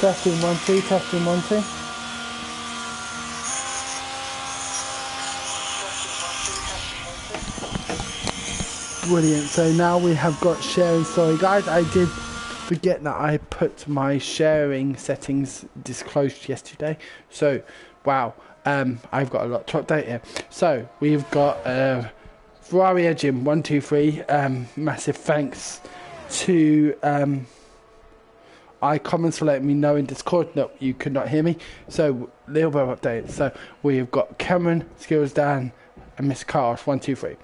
Testing 1 2, testing 1 2. Brilliant. So now we have got sharing. Sorry guys, I did forget that I put my sharing settings disclosed yesterday. So wow, I've got a lot to update here. So we've got Ferrari Engine 123. Massive thanks to iCommons for letting me know in Discord that you could not hear me. So little bit of update. So we've got Cameron, Skills Dan, and Mr. Carlos 123.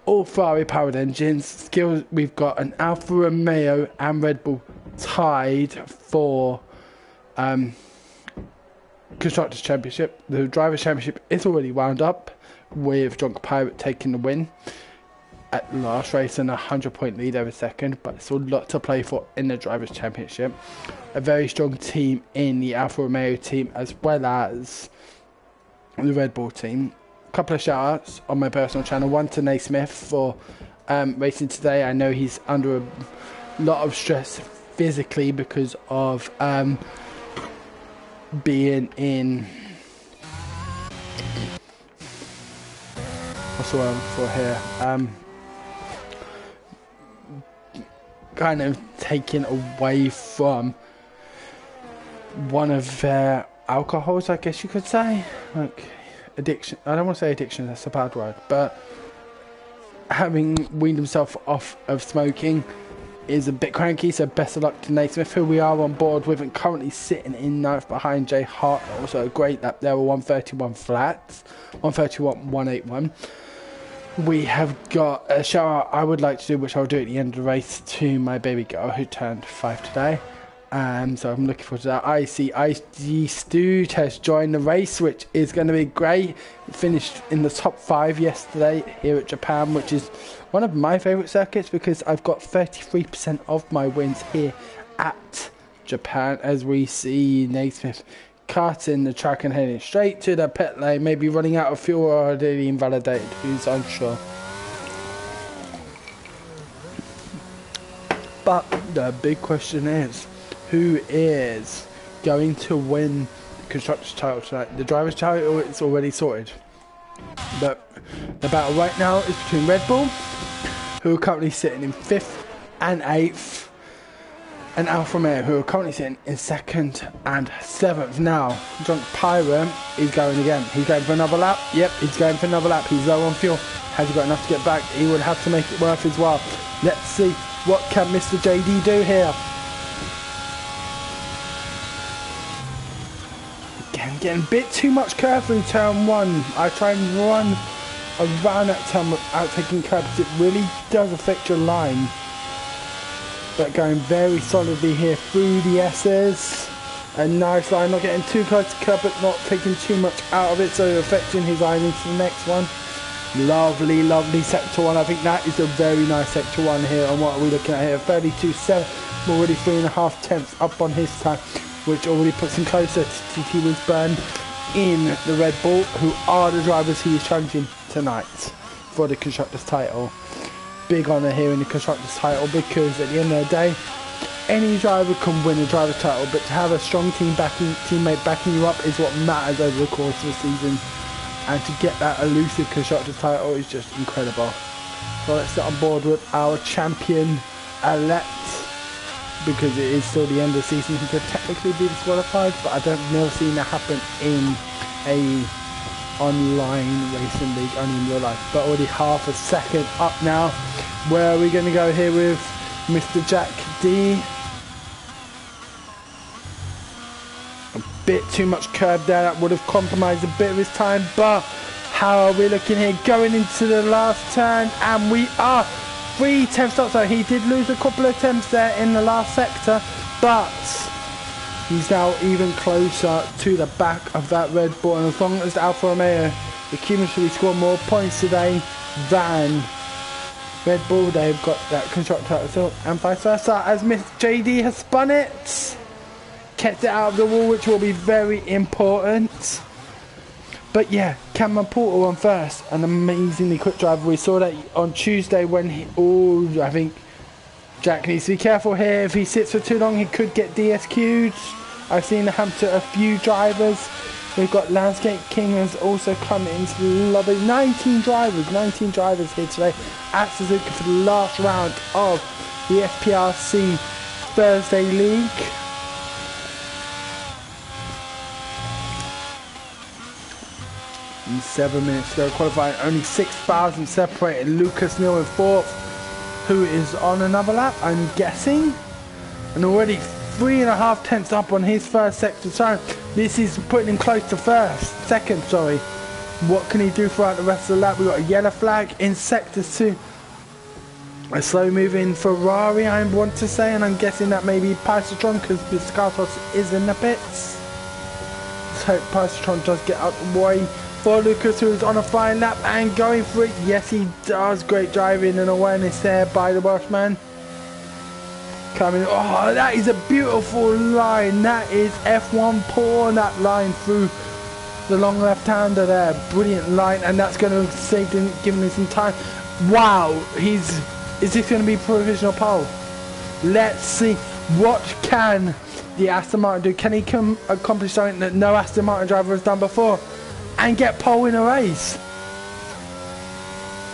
All Ferrari powered engines. Skills, we've got an Alfa Romeo and Red Bull tied for Constructors Championship. The Drivers Championship is already wound up with Drunk Pirate taking the win at the last race and a 100-point lead over second, but it's a lot to play for in the Drivers Championship. A very strong team in the Alfa Romeo team as well as the Red Bull team. Couple of shout outs on my personal channel. One to Naismith for racing today. I know he's under a lot of stress physically because of being in what's the word for here, kind of taken away from one of their alcohols, I guess you could say, like addiction. I don't want to say addiction, that's a bad word, but having weaned himself off of smoking is a bit cranky. So best of luck to Naismith, who we are on board with and currently sitting in ninth behind Jay Hart. Also a great lap there, 131 flats, 131.181. We have got a shout out I would like to do, which I'll do at the end of the race, to my baby girl who turned 5 today. So I'm looking forward to that. I see IC Stu has joined the race, which is going to be great. Finished in the top 5 yesterday here at Japan, which is one of my favourite circuits because I've got 33% of my wins here at Japan, as we see Naismith cutting the track and heading straight to the pit lane, maybe running out of fuel or already invalidated, who's unsure. But the big question is, who is going to win the Constructors' title tonight? The Drivers' title is already sorted, but the battle right now is between Red Bull, who are currently sitting in 5th and 8th, and Alfa Romeo, who are currently sitting in 2nd and 7th. Now, Drunk Pirate is going again. He's going for another lap. Yep, he's going for another lap. He's low on fuel. Has he got enough to get back? He would have to make it worth his while. Let's see what can Mr. JD do here. Getting a bit too much curve through turn 1. I try and run around that turn without taking curve because it really does affect your line. But going very solidly here through the S's. A nice line, not getting too close to curve but not taking too much out of it, so affecting his line into the next one. Lovely, lovely sector 1. I think that is a very nice sector 1 here. And what are we looking at here? 32.7, already 3.5 tenths up on his time, which already puts him closer to TT Wisburn in the Red Bull, who are the drivers he is challenging tonight for the Constructors' title. Big honour here in the Constructors' title, because at the end of the day, any driver can win a driver's title, but to have a strong teammate backing you up is what matters over the course of the season. And to get that elusive Constructors' title is just incredible. So let's get on board with our champion-elect, because it is still the end of the season. He could technically be disqualified, but I don't never seen that happen in a online racing league, only in real life. But already half a second up now. Where are we going to go here with Mr. Jack D? A bit too much curve there. That would have compromised a bit of his time, but how are we looking here? Going into the last turn, and we are 3 tenths up. So he did lose a couple of attempts there in the last sector, but he's now even closer to the back of that Red Bull. And as long as the Alfa Romeo cumulatively score more points today than Red Bull, they've got that constructor title, and vice versa, as Miss JD has spun it, kept it out of the wall, which will be very important. But yeah, Cameron Porter on first, an amazingly quick driver. We saw that on Tuesday when he, I think Jack needs to be careful here. If he sits for too long, he could get DSQ'd. I've seen hamper a few drivers. We've got Landscape King has also come into the lobby. 19 drivers here today at Suzuka for the last round of the SPRC Thursday League. In 7 minutes to go qualifying, only 6,000 separated. Lucas Neal in 4th, who is on another lap, I'm guessing, and already 3.5 tenths up on his first sector time. This is putting him close to second. What can he do throughout the rest of the lap? We've got a yellow flag in sector 2. A slow moving Ferrari, I want to say, and I'm guessing that maybe Pysotron, because Biscatos is in the pits. Let's hope Pysotron does get out the way for Lucas, who is on a fine lap and going for it. Yes, he does. Great driving and awareness there by the Welshman. Coming, oh, that is a beautiful line. That is F1 pour that line through the long left-hander there. Brilliant line, and that's going to save him, giving him some time. Wow, is this going to be provisional pole? Let's see. What can the Aston Martin do? Can he accomplish something that no Aston Martin driver has done before and get pole in a race?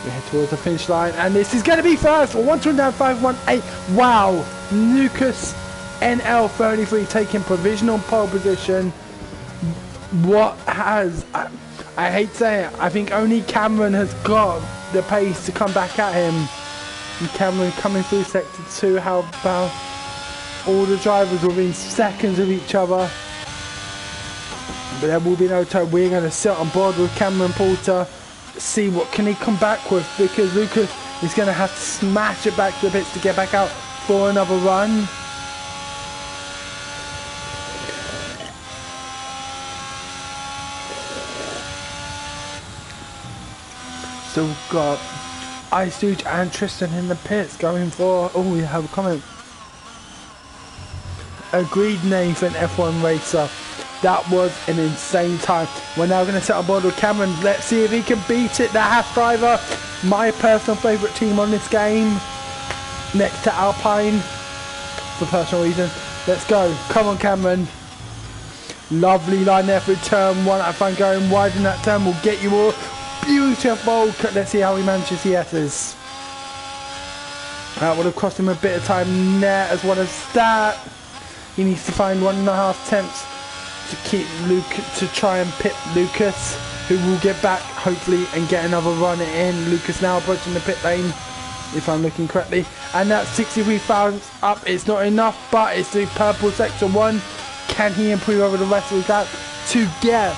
We head towards the finish line, and this is going to be first. 129.518. Wow, Lucas NL33 taking provisional pole position. What has, I hate to say it, I think only Cameron has got the pace to come back at him. And Cameron coming through sector 2. How about all the drivers within seconds of each other? But there will be no time. We're going to sit on board with Cameron Porter, see what can he come back with, because Lucas is going to have to smash it back to the pits to get back out for another run. Still got Ice Dude and Tristan in the pits going for, oh, we have a comment. Agreed, Nathan, F1 racer. That was an insane time. We're now going to set on board with Cameron. Let's see if he can beat it. The Haas driver, my personal favourite team on this game, next to Alpine, for personal reason. Let's go. Come on, Cameron. Lovely line there for turn 1. I find going wide in that turn will get you all. Beautiful. Let's see how he manages the S's. That would have cost him a bit of time there as well as that. He needs to find 1.5 tenths to keep to try and pit Lucas, who will get back hopefully and get another run in. Lucas now approaching the pit lane, if I'm looking correctly, and that's 63,000 up. It's not enough, but it's the purple sector 1. Can he improve over the rest of his lap to get?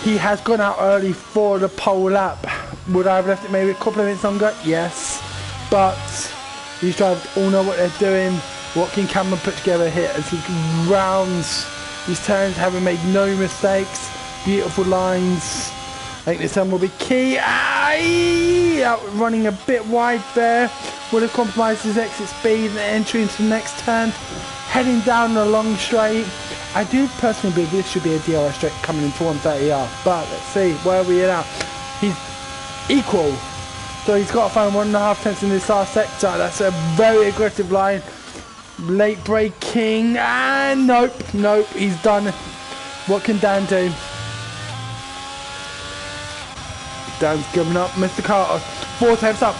He has gone out early for the pole lap. Would I have left it maybe a couple of minutes longer? Yes, but these drivers all know what they're doing. What can Cameron put together here as he rounds these turns, having made no mistakes? Beautiful lines. I think this turn will be key. Out running a bit wide there. Would have compromised his exit speed and entry into the next turn. Heading down the long straight. I do personally believe this should be a DRS straight coming into 130R. But let's see, where are we now? He's equal. So he's got to find 1.5 tenths in this last sector. That's a very aggressive line. Late braking, and nope, he's done. What can Dan do? Dan's giving up. Mr. Carter, 4 tenths up.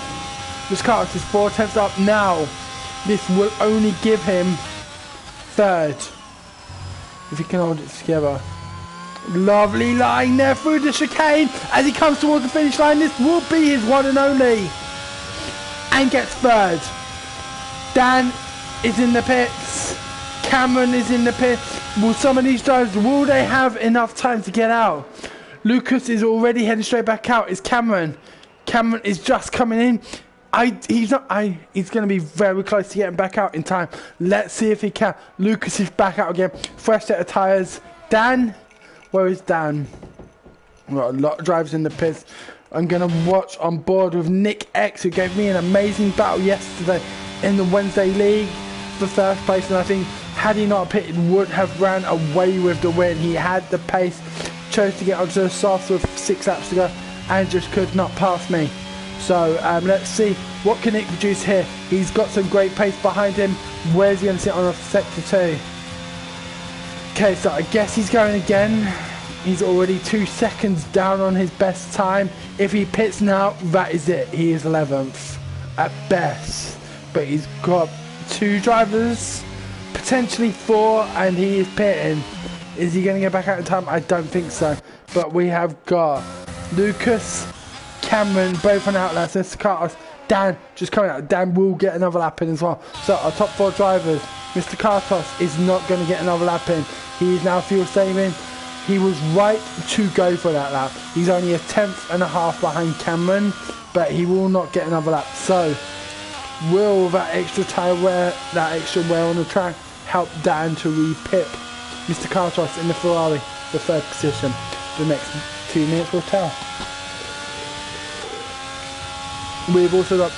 Mr. Carter is 4 tenths up now. This will only give him 3rd if he can hold it together. Lovely line there through the chicane as he comes towards the finish line. This will be his one and only, and gets 3rd. Dan is in the pits. Cameron is in the pits. Will some of these drivers, will they have enough time to get out? Lucas is already heading straight back out. It's Cameron. Cameron is just coming in. He's going to be very close to getting back out in time. Let's see if he can. Lucas is back out again. Fresh set of tyres. Dan, where is Dan? We've got a lot of drivers in the pits. I'm going to watch on board with Nick X, who gave me an amazing battle yesterday in the Wednesday League for 1st place, and I think had he not pitted would have ran away with the win. He had the pace, chose to get onto the soft with 6 laps to go and just could not pass me. So let's see what can Nick produce here. He's got some great pace behind him. Where's he going to sit on sector 2? Okay, so I guess he's going again. He's already 2 seconds down on his best time. If he pits now, that is it. He is 11th at best. But he's got 2 drivers, potentially 4, and he is pitting. Is he going to get back out in time? I don't think so. But we have got Lucas, Cameron, both on outlaps. Mr. Cartos, Dan just coming out. Dan will get another lap in as well. So our top 4 drivers. Mr. Cartos is not going to get another lap in. He is now fuel saving. He was right to go for that lap. He's only a 10th and a half behind Cameron, but he will not get another lap. So will that extra tyre wear, that extra wear on the track, help Dan to re-pip Mr. Cartos in the Ferrari for 3rd position? The next 2 minutes will tell. We've also got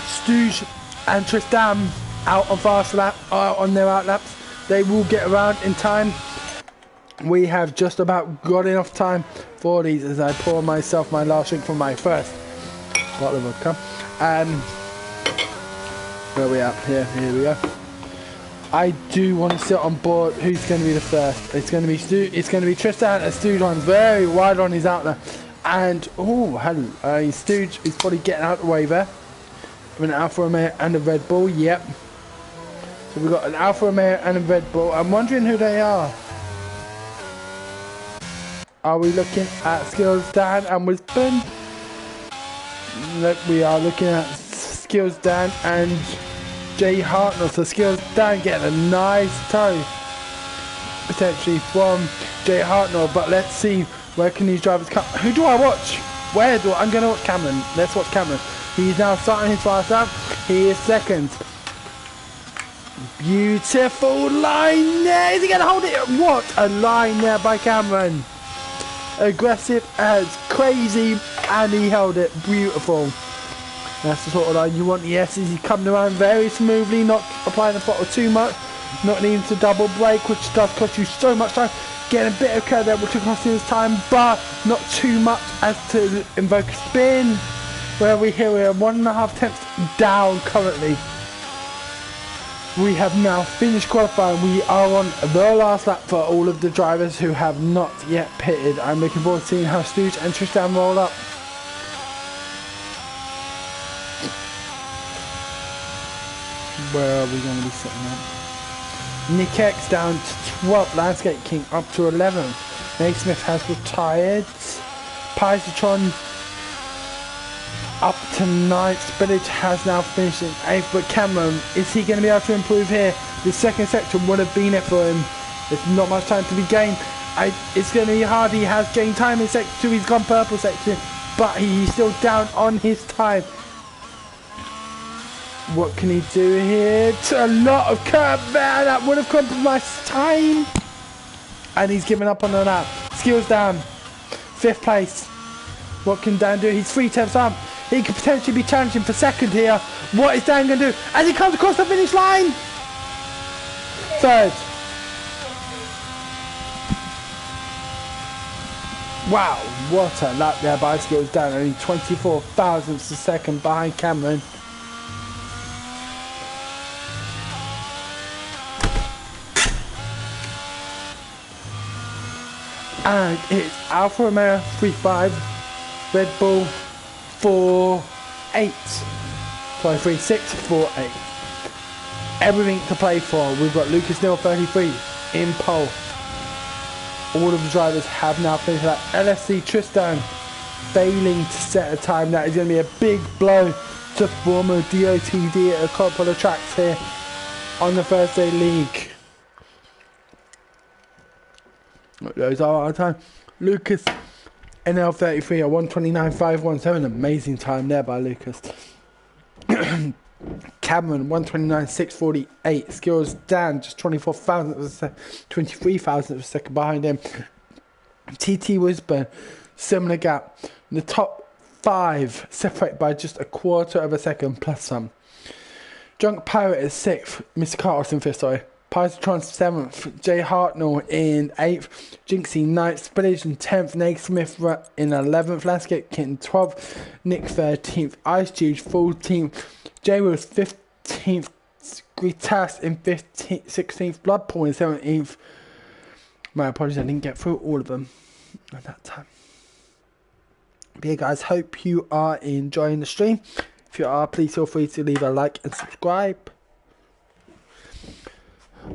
Stooge and Tristan out on fast lap, on their out laps. They will get around in time. We have just about got enough time for these as I pour myself my last drink from my first bottle of vodka. Where are we at? Here we go. I do want to sit on board. Who's going to be the first? It's going to be It's going to be Tristan. Stooge very wide on his outlet. And, oh, hello. Stooge is probably getting out of the way there. With an Alfa Romeo and a Red Bull. Yep. So we've got an Alfa Romeo and a Red Bull. I'm wondering who they are. Are we looking at Skills Dan and Wisburn? Look, we are looking at Skills Dan and Jay Hartnell. So Skills Dan getting a nice toe potentially from Jay Hartnell. But let's see, where can these drivers come? Who do I watch? I'm going to watch Cameron. Let's watch Cameron. He's now starting his fast lap. He is 2nd. Beautiful line there. Is he going to hold it? What a line there by Cameron. Aggressive as crazy, and he held it. Beautiful. That's the sort of line you want. Yes, he's coming around very smoothly, not applying the throttle too much, not needing to double brake, which does cost you so much time. Getting a bit of curve there, which will cost him his time, but not too much as to invoke a spin. Where we here, we are 1.5 tenths down currently. We have now finished qualifying. We are on the last lap for all of the drivers who have not yet pitted. I'm looking forward to seeing how Stooge and Tristan roll up. Where are we going to be sitting at? Nick X down to 12th, Landscape King up to 11th. Naismith has retired. Pisatron up to 9th. Spillage has now finished in 8th, but Cameron, is he going to be able to improve here? The 2nd section would have been it for him. There's not much time to be gained. It's going to be hard. He has gained time in sector 2. He's gone purple section, but he's still down on his time. What can he do here? A lot of curve there. That would have compromised time. And he's given up on the lap. Skills down. 5th place. What can Dan do? He's 3 tenths up. He could potentially be challenging for 2nd here. What is Dan going to do as he comes across the finish line? 3rd. Wow, what a lap there by Skills Dan. Only 24 thousandths a second behind Cameron. And it's Alfa Romeo 3.5, Red Bull 4.8, sorry 3.6, 4.8. Everything to play for. We've got Lucas Neal 33 in pole. All of the drivers have now finished that. LSC Tristan failing to set a time. That is going to be a big blow to former DOTD at a couple of tracks here on the Thursday League. Those are our time. Lucas NL33 at 129.517. Amazing time there by Lucas. Cameron 129.648. Skills Dan just 24 thousandths of a second, 23 thousandths of a second behind him. TT Wisburn, similar gap. The top 5 separated by just a quarter of a second plus some. Drunk Pirate is 6th. Mr. Carlos in 5th, sorry. Positron 7th, Jay Hartnell in 8th, Jinxie 9th, Spillage in 10th, Naismith in 11th, Landscape Kitten 12th, Nick 13th, Ice Juge 14th, Jay Wills 15th, Gritas in 15th, 16th, Bloodpool in 17th. My apologies, I didn't get through all of them at that time. But yeah guys, hope you are enjoying the stream. If you are, please feel free to leave a like and subscribe.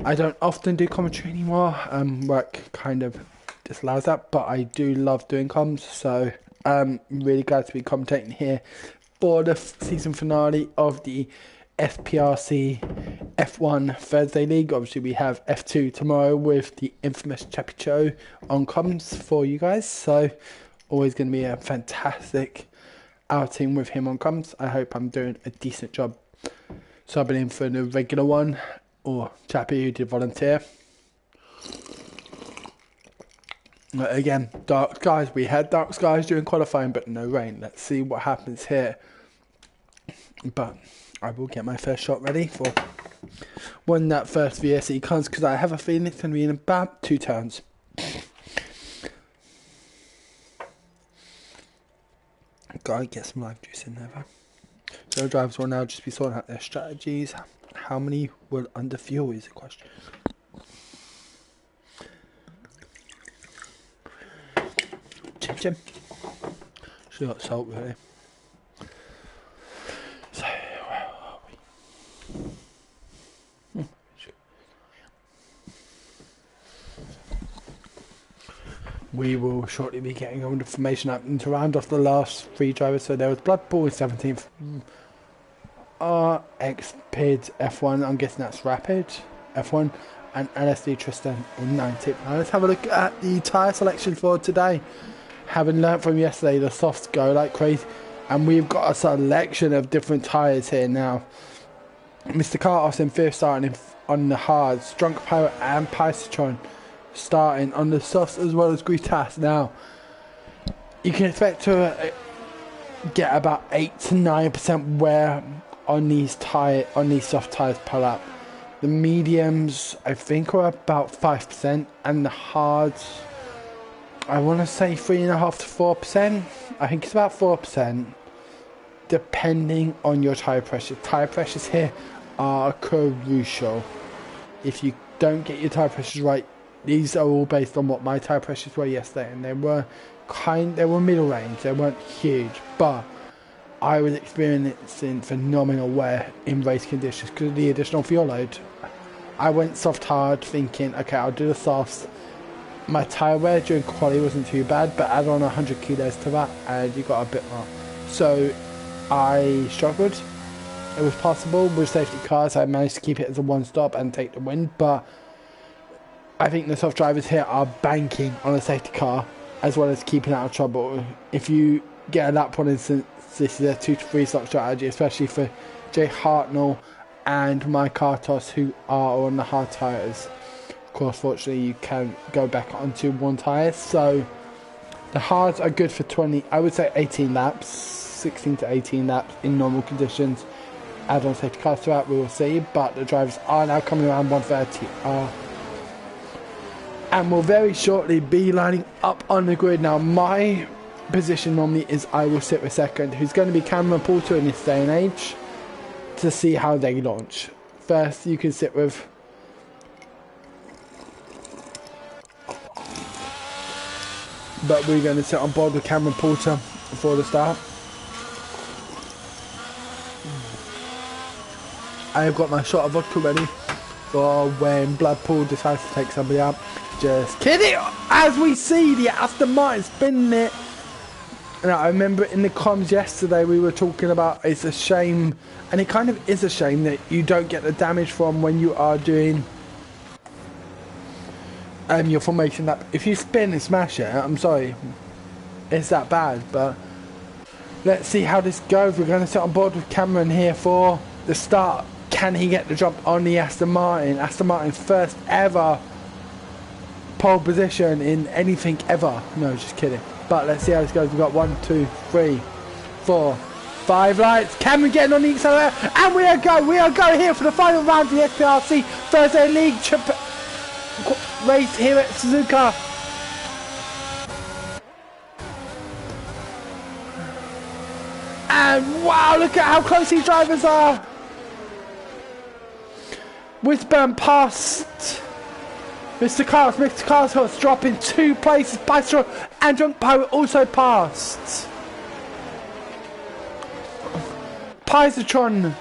I don't often do commentary anymore, work kind of disallows that, but I do love doing comms, so I'm really glad to be commentating here for the season finale of the SPRC F1 Thursday League. Obviously we have F2 tomorrow with the infamous Chappie Cho on comms for you guys, so always going to be a fantastic outing with him on comms. I hope I'm doing a decent job subbing in for the regular one, or Chappie who did volunteer. Again, dark skies. We had dark skies during qualifying, but no rain. Let's see what happens here. But I will get my first shot ready for when that first VSE comes, because I have a feeling it's going to be in about 2 turns. Gotta get some live juice in there though. So drivers will now just be sorting out their strategies. How many will under fuel is the question. Chim chim. Should have got salt really. So where are we? We will shortly be getting all the information up and to round off the last 3 drivers. So there was Bloodpool in 17th. RX Pid F1, I'm guessing that's Rapid F1, and LSD Tristan in 19th. Now let's have a look at the tyre selection for today. Having learnt from yesterday, the softs go like crazy, and we've got a selection of different tyres here now. Mr. Cartos in 5th, starting on the hards, Drunk Pirate and Pisotron starting on the softs, as well as Gritas. Now you can expect to get about 8 to 9% wear on these soft tyres pull up. The mediums I think are about 5%, and the hards I want to say 3.5 to 4%. I think it's about 4%, depending on your tyre pressure. Tyre pressures here are crucial. If you don't get your tyre pressures right, these are all based on what my tyre pressures were yesterday, and they were middle range. They weren't huge, but I was experiencing phenomenal wear in race conditions because of the additional fuel load. I went soft hard thinking, okay, I'll do the softs. My tyre wear during quali wasn't too bad, but add on 100 kilos to that and you got a bit more. So I struggled. It was possible with safety cars. I managed to keep it as a one stop and take the win, but I think the soft drivers here are banking on a safety car as well as keeping out of trouble. If you get a lap one instance, this is a 2 to 3 slot strategy, especially for Jay Hartnell and Mike Cartos, who are on the hard tyres. Of course, fortunately, you can go back onto one tyre. So the hards are good for 20, I would say 18 laps, 16 to 18 laps in normal conditions. Add on safety cars throughout, we will see. But the drivers are now coming around 130. And will very shortly be lining up on the grid. Now, my position normally is I will sit with second, who's going to be Cameron Porter in this day and age, to see how they launch. First, you can sit with but we're going to sit on board with Cameron Porter before the start. I have got my shot of vodka ready for when Bloodpool decides to take somebody out. Just kidding! As we see the Aston Martin spinning it. Now, I remember in the comms yesterday we were talking about it's a shame, and it kind of is a shame that you don't get the damage from when you are doing your formation lap. If you spin and smash it, I'm sorry, it's that bad. But let's see how this goes. We're going to sit on board with Cameron here for the start. Can he get the jump on the Aston Martin? Aston Martin's first ever pole position in anything ever. No, just kidding. But let's see how this goes. We've got 1, 2, 3, 4, 5 lights. Cameron getting on the accelerator, and we are go here for the final round of the SPRC Thursday League race here at Suzuka. And wow, look at how close these drivers are. Wisburn past Mr. Carl's dropping 2 places. Bystro and Drunk Pirate also passed. Pisatron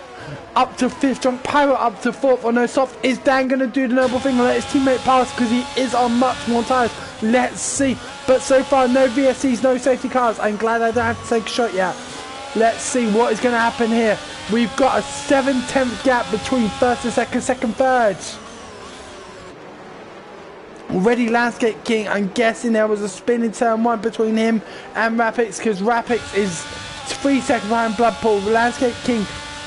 up to 5th, Drunk Pirate up to 4th. On no soft, is Dan going to do the noble thing and let his teammate pass because he is on much more tyres? Let's see. But so far, no VSCs, no safety cars. I'm glad I don't have to take a shot yet. Let's see what is going to happen here. We've got a 7/10 gap between 1st and 2nd, 2nd, 3rd. Already Landscape King, I'm guessing there was a spin in turn 1 between him and Rapix, because Rapix is 3 seconds behind Bloodpool. Landscape King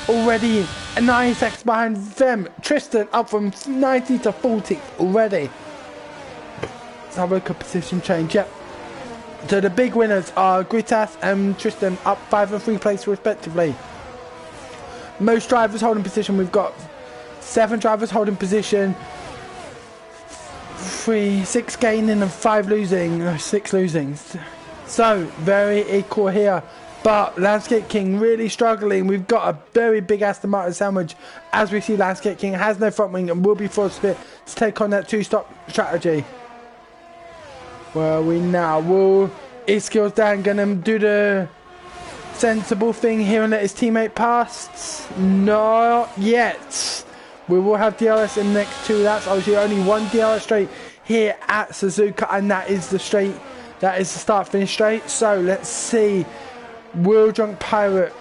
already 9 seconds behind them. Tristan up from 90 to 40 already. Let's have a look at position change. Yep. So the big winners are Gritas and Tristan up 5 and 3 places respectively. Most drivers holding position, we've got 7 drivers holding position. 6 gaining and 5 losing, 6 losing. So very equal here, but Landscape King really struggling. We've got a very big Aston Martin sandwich, as we see Landscape King has no front wing and will be forced to take on that 2-stop strategy. Where are we now? Will Iskills Dan gonna do the sensible thing here and let his teammate pass? Not yet. We will have DRS in the next 2 laps. Obviously only 1 DRS straight here at Suzuka, and that is the start finish straight. So let's see, will Drunk Pirate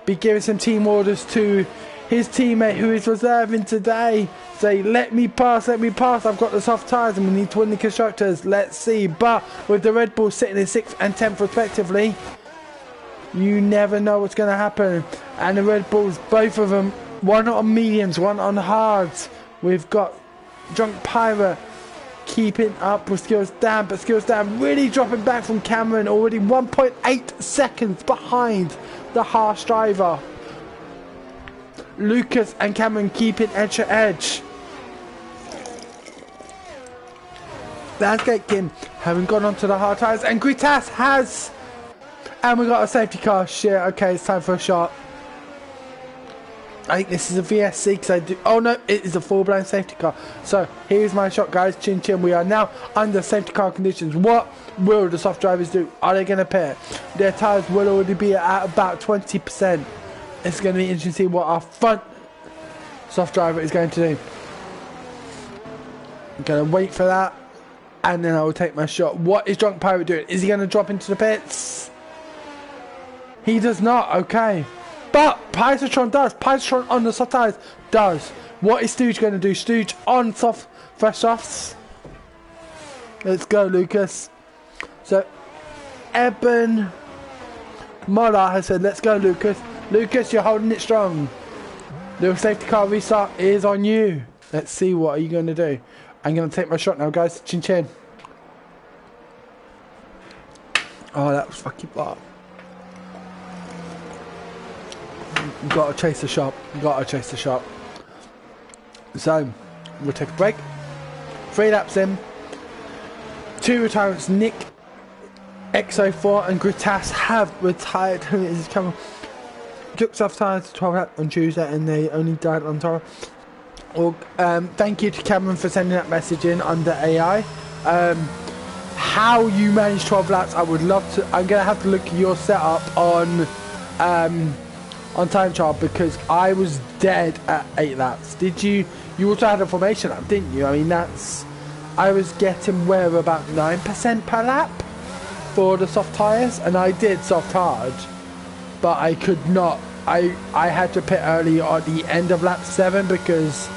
be giving some team orders to his teammate who is reserving today? Say, let me pass, I've got the soft tyres and we need to win the constructors. Let's see. But with the Red Bull sitting in 6th and 10th respectively, you never know what's going to happen. And the Red Bulls, both of them, one on mediums, one on hards. We've got Drunk Pirate keeping up with Skills Dan, but Skills Dan really dropping back from Cameron, already 1.8 seconds behind the harsh driver. Lucas and Cameron keeping edge to edge. Landscape King having gone onto the hard tyres, and Gritas has, and we got a safety car. Shit, okay, it's time for a shot. I think this is a VSC because I do. Oh no, it is a full-blown safety car. So here's my shot, guys. Chin chin. We are now under safety car conditions. What will the soft drivers do? Are they going to pit? Their tyres will already be at about 20%. It's going to be interesting to see what our front soft driver is going to do. I'm going to wait for that, and then I will take my shot. What is Drunk Pirate doing? Is he going to drop into the pits? He does not. Okay. But Pisatron does. Pisatron on the soft tyres does. What is Stooge going to do? Stooge on fresh softs. Let's go, Lucas. So, Eben Moller has said, let's go, Lucas. Lucas, you're holding it strong. The safety car restart is on you. Let's see, what are you going to do? I'm going to take my shot now, guys. Chin chin. Oh, that was fucking bad. You gotta chase the shot. You gotta chase the shot. So, we'll take a break. 3 laps in. 2 retirements. Nick, XO4 and Gritas have retired. Who is coming? Took soft tyres 12 laps on Tuesday and they only died on tomorrow. Well, thank you to Cameron for sending that message in under AI. How you manage 12 laps, I would love to. I'm gonna have to look at your setup on time trial, because I was dead at 8 laps. Did you? You also had a formation lap, didn't you? I mean, I was getting where about 9% per lap for the soft tyres, and I did soft hard, but I could not. I had to pit early at the end of lap 7 because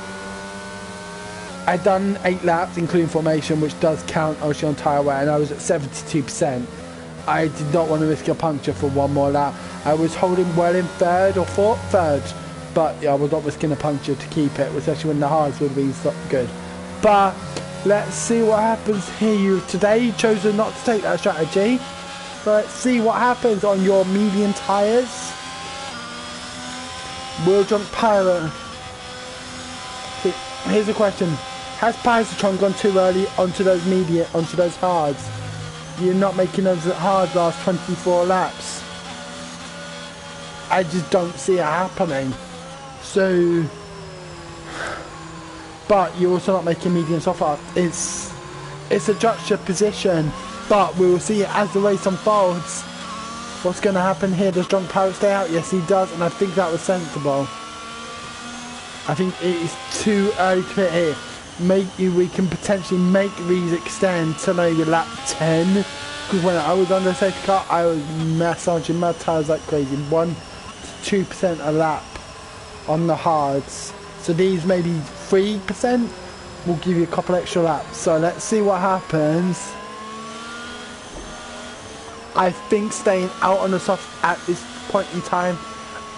I'd done 8 laps including formation, which does count obviously on tyre wear, and I was at 72%. I did not want to risk a puncture for 1 more lap. I was holding well in 3rd or 4th, 3rd, but yeah, I was not risking a puncture to keep it, especially when the hards would have been so good. But let's see what happens here. Today you chosen not to take that strategy. So let's see what happens on your medium tyres. Wheel jump pilot. See, here's a question. Has Pisatron gone too early onto those hards? You're not making those hard last 24 laps. I just don't see it happening. So, but you're also not making medium soft hard. It's a juxtaposition, but we will see it as the race unfolds. What's going to happen here? Does Drunk Pirate stay out? Yes, he does, and I think that was sensible. I think it is too early to pit here. We can potentially make these extend to maybe lap 10, because when I was on the safety car, I was massaging my tyres like crazy, 1 to 2% a lap on the hards. So these maybe 3% will give you a couple extra laps. So let's see what happens. I think staying out on the soft at this point in time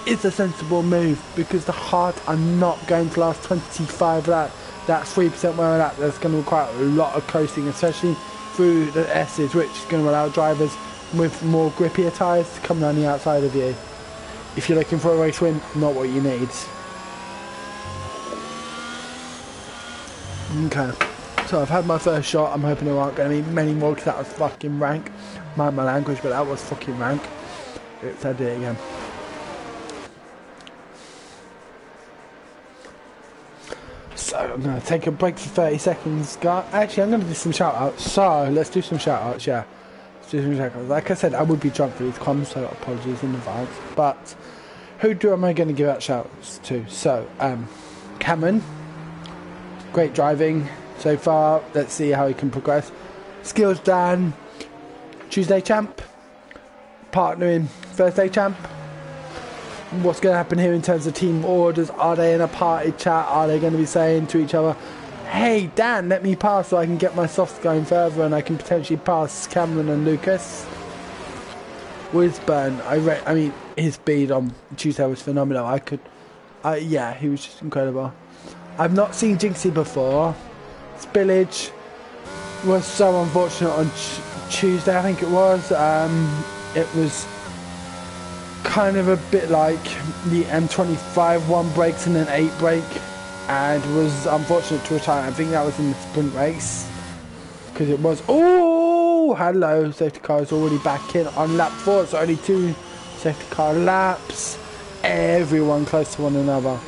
is a sensible move, because the hards are not going to last 25 laps. That's 3% wear lap. That's going to require a lot of coasting, especially through the S's, which is going to allow drivers with more grippier tyres to come around the outside of you. If you're looking for a race win, not what you need. Okay, so I've had my first shot. I'm hoping there aren't going to be many more, because that was fucking rank. Mind my language, but that was fucking rank. Oops, I did it again. So I'm going to take a break for 30 seconds, guys. Actually, I'm going to do some shout outs. So let's do some shout outs, yeah. Let's do some shout outs. Like I said, I would be drunk for these comms, so apologies in advance. But who am I going to give out shout outs to? So, Cameron. Great driving so far. Let's see how he can progress. Skills Dan. Tuesday champ. Partnering Thursday champ. What's going to happen here in terms of team orders? Are they in a party chat? Are they going to be saying to each other, hey Dan, let me pass so I can get my softs going further and I can potentially pass Cameron and Lucas? Wisburn, I mean, his speed on Tuesday was phenomenal. Yeah, he was just incredible. I've not seen Jinxie before. Spillage was so unfortunate on Tuesday, I think it was. It was kind of a bit like the M25 1 brakes and an 8 brake, and was unfortunate to retire. I think that was in the sprint race, because it was. Oh, hello, safety car is already back in on lap 4. It's only 2 safety car laps. Everyone close to one another.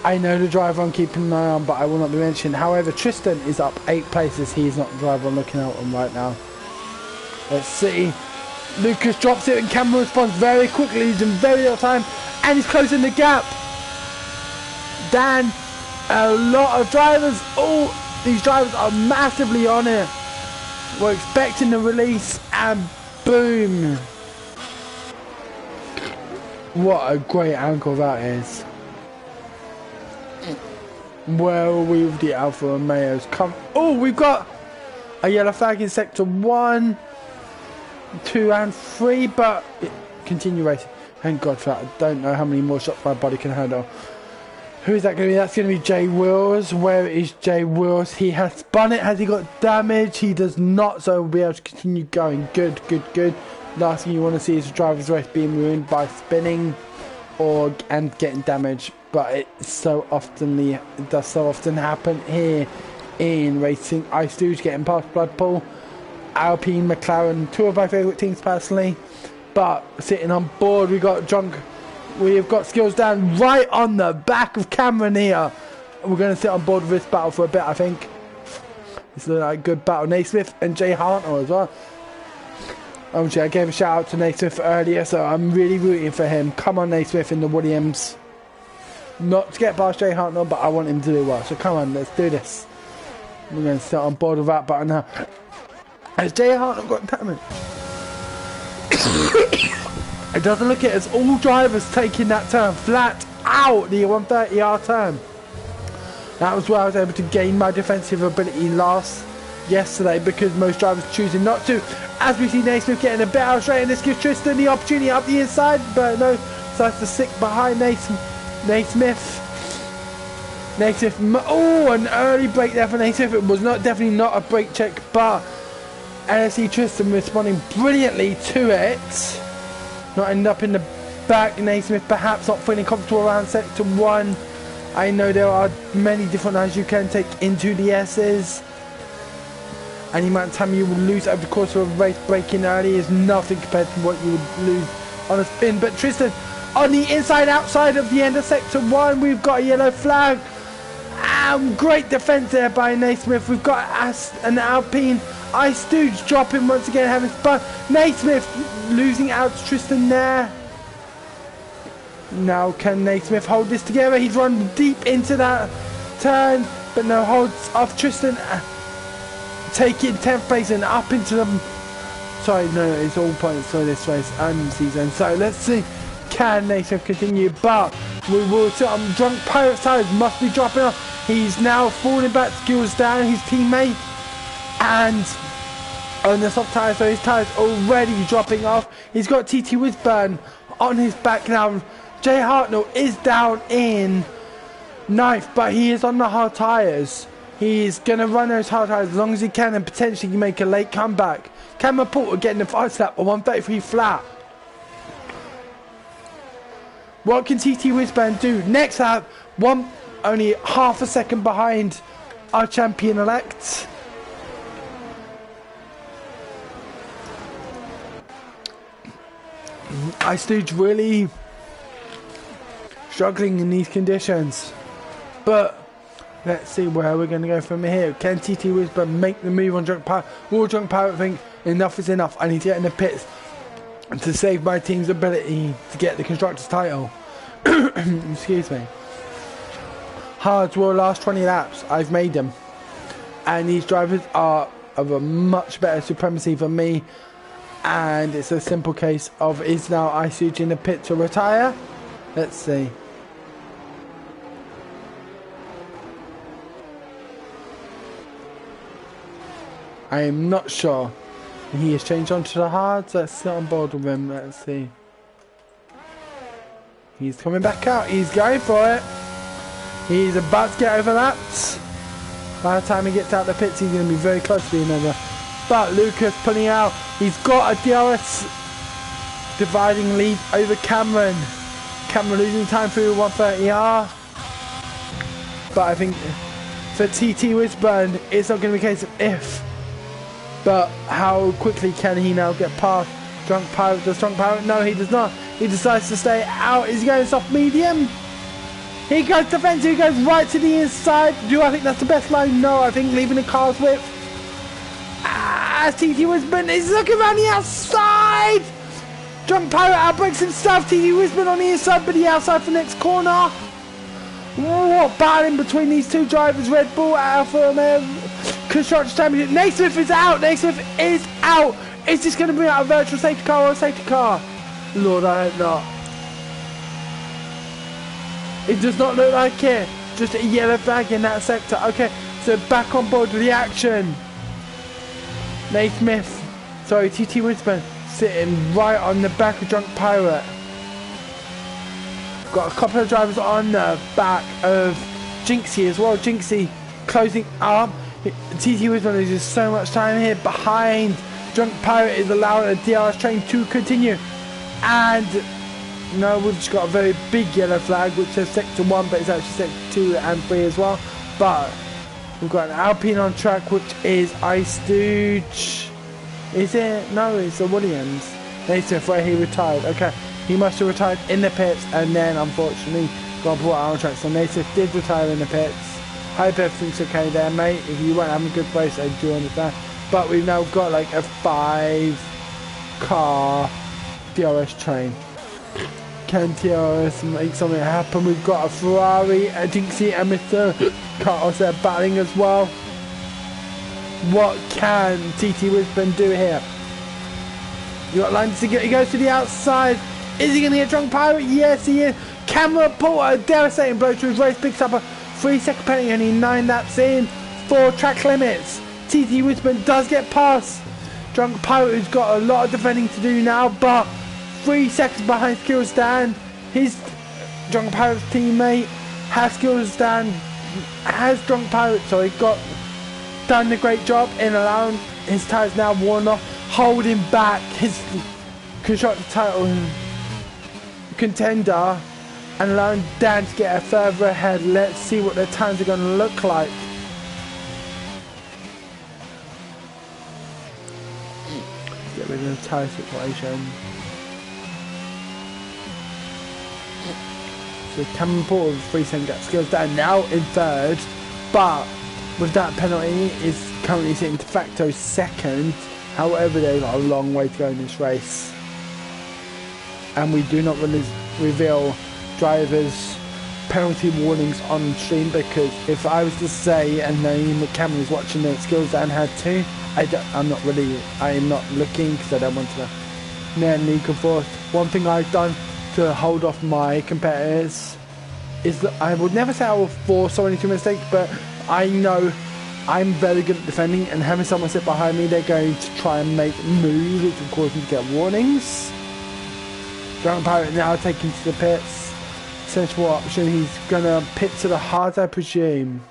I know the driver I'm keeping an eye on, but I will not be mentioned. However, Tristan is up 8 places. He's not the driver I'm looking out on right now. Let's see. Lucas drops it and Cameron responds very quickly. He's in very little time and he's closing the gap. Dan, a lot of drivers. Oh, these drivers are massively on it. We're expecting the release and boom. What a great angle that is. Well, we've the Alfa Romeos come. Oh, we've got a yellow flag in sector 1, 2 and 3, but continue racing. Thank God for that. I don't know how many more shots my body can handle. Who is that going to be? That's going to be Jay Wills. Where is Jay Wills? He has spun it. Has he got damage? He does not, so we'll be able to continue going. Good, good, good. Last thing you want to see is a driver's race being ruined by spinning and getting damage. But it does so often happen here in racing. Ice Stooge getting past Bloodpool. Alpine, McLaren, 2 of my favourite teams personally. But sitting on board, we've got Skills down right on the back of Cameron here. We're going to sit on board with this battle for a bit, I think. This looks like a good battle. Naismith and Jay Hartnell as well. Obviously, I gave a shout out to Naismith earlier, so I'm really rooting for him. Come on, Naismith in the Williams. Not to get past Jay Hartnell, but I want him to do well. So come on, let's do this. We're going to sit on board with that battle now. Has Jay Hartnell got damage? It doesn't look it as all drivers taking that turn flat out, the 130R turn. That was where I was able to gain my defensive ability yesterday, because most drivers choosing not to. As we see Naismith getting a bit out straight, and this gives Tristan the opportunity up the inside, but no, decides to stick behind Naismith. Oh, an early break there for Naismith. It was definitely not a brake check, but And I see Tristan responding brilliantly to it. Not end up in the back. Naismith perhaps not feeling comfortable around sector 1. I know there are many different lines you can take into the S's. And the amount of time you will lose over the course of a race breaking early is nothing compared to what you would lose on a spin. But Tristan on the inside outside of the end of sector 1, we've got a yellow flag. Great defence there by Naismith. We've got an Alpine. Ice Stooge dropping once again, having spun. Naismith losing out to Tristan there. Now can Naismith hold this together? He's run deep into that turn, but no, holds off Tristan. Taking 10th place and up into them. Sorry, no, it's all points for this race and season. So let's see, can Naismith continue? But we will see on Drunk Pirate side, must be dropping off. He's now falling back, skills down, his teammate. And on the soft tyres, so his tyres already dropping off. He's got TT Wisburn on his back now. Jay Hartnell is down in 9th, but he is on the hard tyres. He's going to run those hard tyres as long as he can and potentially make a late comeback. Cameron Porter getting the 5 lap on 133 flat. What can TT Wisburn do? Next lap, only half a second behind our champion-elect. Ice Stooge really struggling in these conditions, but let's see where we're going to go from here. Can TT Wisburn make the move on Drunk Pirate? Will Drunk Pirate think enough is enough? I need to get in the pits to save my team's ability to get the Constructors title. Excuse me. Hards will last 20 laps. I've made them, and these drivers are of a much better supremacy for me. And it's a simple case of, is now Ice Stooge in the pit to retire? Let's see. I am not sure. He has changed onto the hards. Let's sit on board with him. Let's see. He's coming back out. He's going for it. He's about to get overlapped. By the time he gets out the pits, he's going to be very close to being over. But Lucas pulling out. He's got a DRS dividing lead over Cameron. Cameron losing time through 130R. But I think for TT Wisburn, it's not going to be a case of if, but how quickly can he now get past Drunk Pirate? Does Drunk Pirate? No, he does not. He decides to stay out. Is he going soft medium? He goes defensive. He goes right to the inside. Do I think that's the best line? No, I think leaving the car's width. As TT Wisburn is looking around the outside. Drunk Pirate outbreaks himself. TT Wisburn on the inside, but the outside for next corner. What battling between these two drivers? Red Bull, Alfa Romeo, Constructors Championship. Naismith is out. Naismith is out. Is this going to bring out a virtual safety car or a safety car? Lord, I hope not. It does not look like it. Just a yellow flag in that sector. Okay, so back on board with the action. Naismith, sorry, TT Wisburn sitting right on the back of Drunk Pirate. Got a couple of drivers on the back of Jinxie as well. Jinxie closing up. TT Wisburn loses so much time here behind. Drunk Pirate is allowing the DRS train to continue. And no, we've just got a very big yellow flag which says sector 1, but it's actually sector 2 and 3 as well. But we've got an Alpine on track, which is Ice Stooge. Is it? No, it's the Williams. Naismith, where he retired. Okay, he must have retired in the pits and then unfortunately got brought out on track. So Naismith did retire in the pits. Hope everything's okay there, mate. If you weren't having a good race, I do understand. But we've now got like a 5-car DRS train. Can TRS make something happen? We've got a Ferrari, a Jinxie and Mr. Carlos there battling as well. What can TT Wisburn do here? You got lines to get. He goes to the outside. Is he going to get Drunk Pirate? Yes, he is. Cameron Porter, devastating blow to his race, picks up a 3-second penalty, only 9 laps in, 4 track limits. TT Wisburn does get past Drunk Pirate, who's got a lot of defending to do now, but 3 seconds behind Skills Dan. His Drunk Pirate's teammate has Drunk Pirate, done a great job in allowing his tyres now worn off, holding back his constructor title contender and allowing Dan to get further ahead. Let's see what their times are going to look like. Get rid of the tyre situation. So Cameron Porter with 3 second gap goes down now in third, but with that penalty is currently sitting de facto second. However, they've got a long way to go in this race, and we do not really reveal drivers' penalty warnings on stream, because if I was to say, and then Cameron is watching the skills Dan had too, I am not looking because I don't want to leak and forth. One thing I've done to hold off my competitors is that I would never say I will force someone into a mistake, but I know I'm very good at defending, and having someone sit behind me, they're going to try and make moves which will cause me to get warnings. Drunk Pirate now taking to the pits. Sensible option, he's gonna pit to the hard, I presume.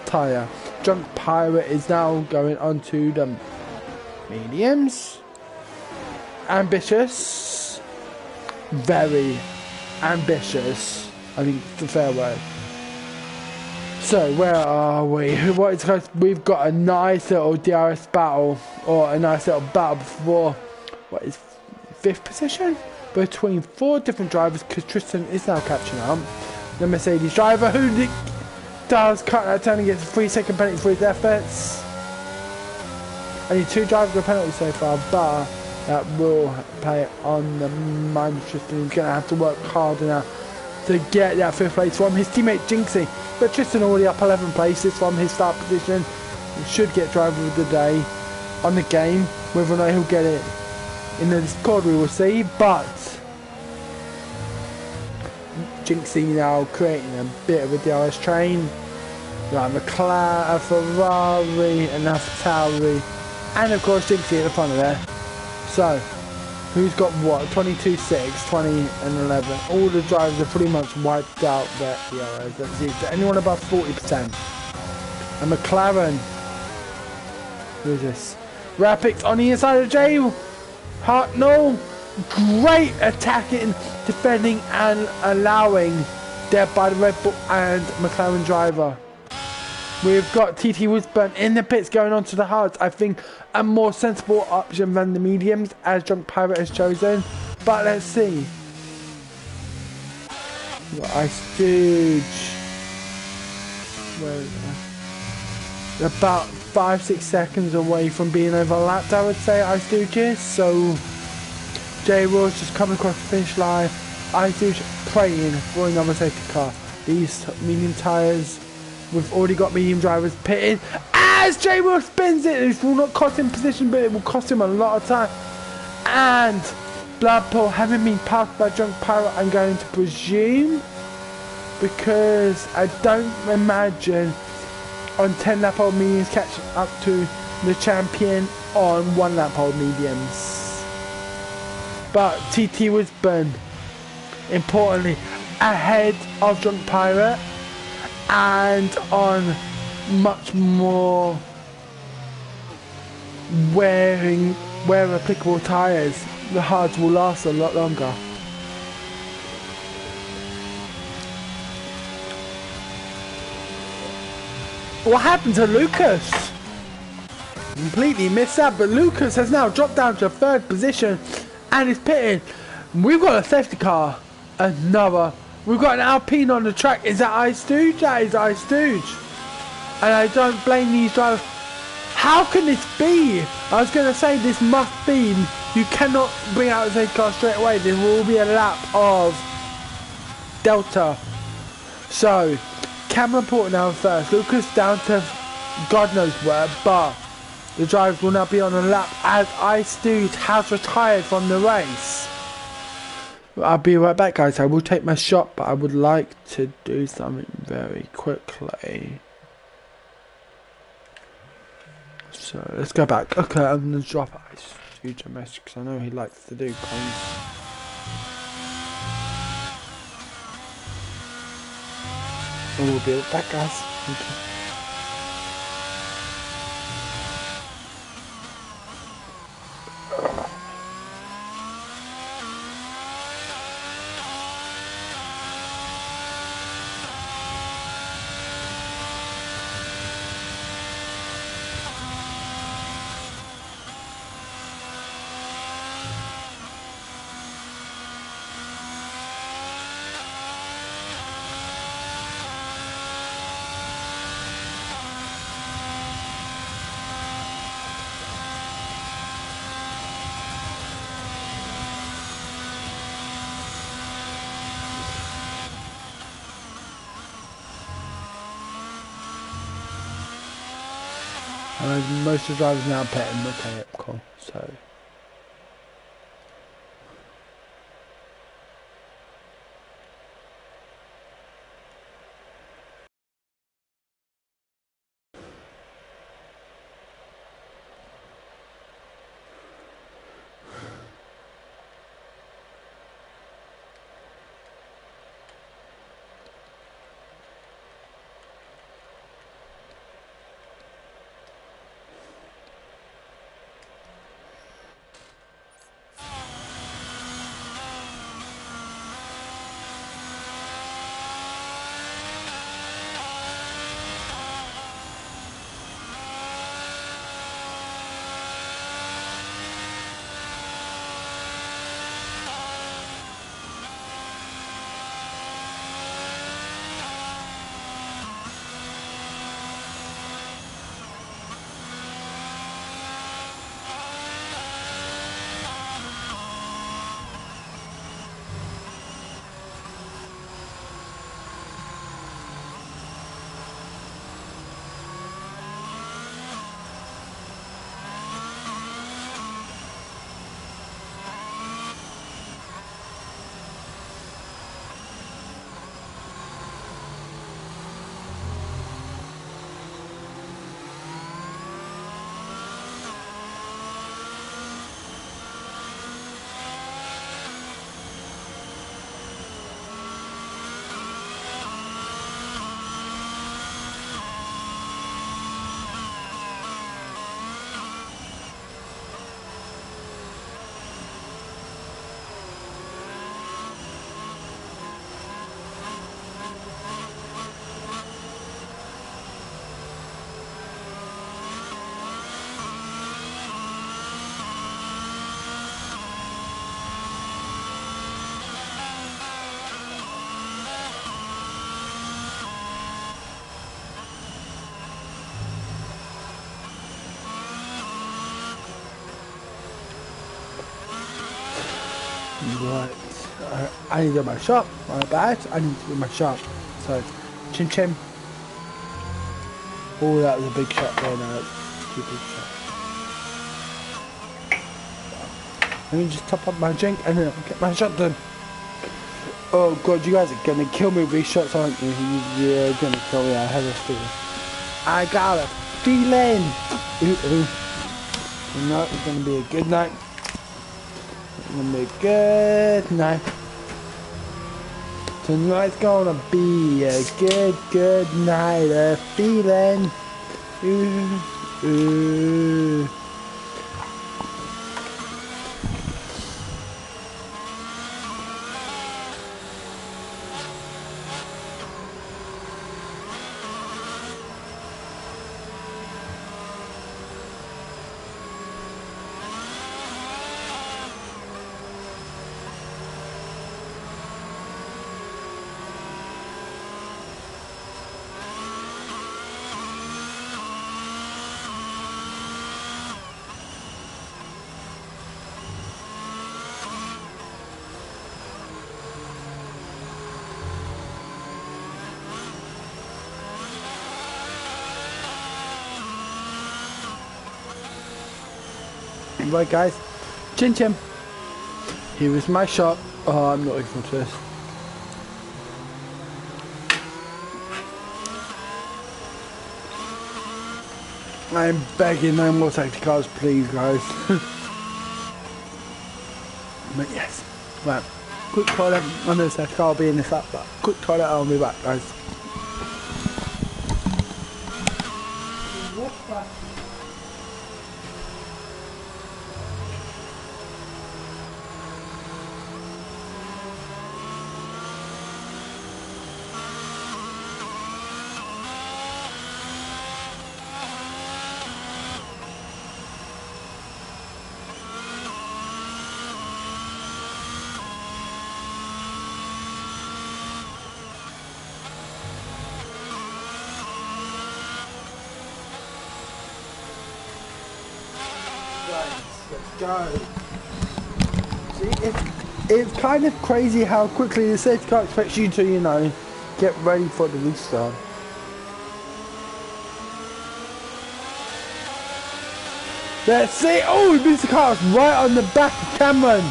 Tyre. Drunk Pirate is now going on to the mediums. Ambitious. Very ambitious, I think it's a fair word. So where are we? We've got a nice little DRS battle, or a nice little battle for what is 5th position between 4 different drivers, because Tristan is now catching up. The Mercedes driver who does cut that turn and gets a 3 second penalty for his efforts. Only 2 drivers with a penalty so far, but that will pay on the mind of Tristan. He's going to have to work harder now to get that 5th place from his teammate Jinxie. But Tristan already up 11 places from his start position. He should get driver of the day on the game. Whether or not he'll get it in the Discord we will see. But Jinxie now creating a bit of a DRS train. Like McLaren, a Ferrari, and a Tauri, and of course Jinxie at the front of there. So who's got what? 22, 6, 20 and 11. All the drivers are pretty much wiped out their DRS. Let's see, is anyone above 40%? A McLaren. Who is this? Rapids on the inside of Jay Hartnell. Great attacking, defending and allowing there by the Red Bull and McLaren driver. We've got TT Woodburn in the pits going on to the hards. I think a more sensible option than the mediums, as Drunk Pirate has chosen. But let's see. We've got Ice Stooge. Where is that? About 5-6 seconds away from being overlapped, I would say, Ice Stooge is. So Jay Roy's just coming across the finish line. Ice Stooge praying for another safety car. These medium tyres, we've already got medium drivers pitting as Jay Will spins it. This will not cost him position, but it will cost him a lot of time. And Bloodpool having been passed by Drunk Pirate, I'm going to presume, because I don't imagine on 10 lap old mediums catching up to the champion on 1 lap old mediums. But TT Woodburn, importantly, ahead of Drunk Pirate, and on much more where applicable tyres. The hards will last a lot longer. What happened to Lucas? Completely missed that, but Lucas has now dropped down to 3rd position and is pitting. We've got a safety car. We've got an Alpine on the track. Is that Ice Stooge? That is Ice Stooge. And I don't blame these drivers. How can this be? I was going to say this must be. You cannot bring out the safety car straight away. There will be a lap of Delta. So, Cameron Porter now first. Lucas down to God knows where. But the drivers will now be on a lap as Ice Stooge has retired from the race. I'll be right back, guys. I will take my shot, but I would like to do something very quickly. So let's go back. Okay, I'm gonna drop Ice Stooge a message because I know he likes to do coins. And we'll be right back, guys. Thank you. And most of the drivers now petting. Okay, cool. So. Right, I need to go to my shop. My bad. I need to go to my shop. So, chim chim. Oh, that was a big shot there. No, that's too big shot. Let me just top up my drink and then I'll get my shot done. Oh god, you guys are gonna kill me with these shots, aren't you? You're gonna kill me. I have a feeling. I got a feeling. Tonight is gonna be a good night. It's gonna be a good night. Tonight's gonna be a good night. A feeling. Ooh, ooh. Right guys, chin chin. Here is my shop. Oh, I'm not looking for this. I'm begging no more safety cars, please guys. But yes, right. Quick toilet. I know safety car will be in this up, but quick toilet. I'll be back, guys. Let's go. See, it's kind of crazy how quickly the safety car expects you to, you know, get ready for the restart. Let's see. Oh, Mr. Carter's right on the back of Cameron.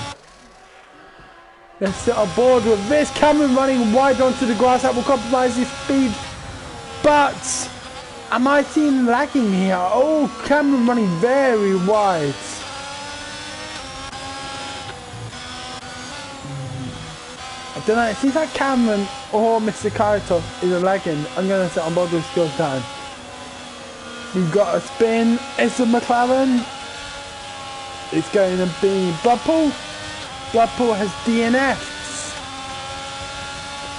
Let's sit on board with this. Cameron running wide onto the grass. That will compromise his speed. But am I seeing lagging here? Oh, Cameron running very wide. I don't know. It seems like Cameron or Mr. Kaito is lagging. I'm going to sit on board with skills down. We've got a spin. It's a McLaren. It's going to be Bloodpool. Bloodpool has DNFs.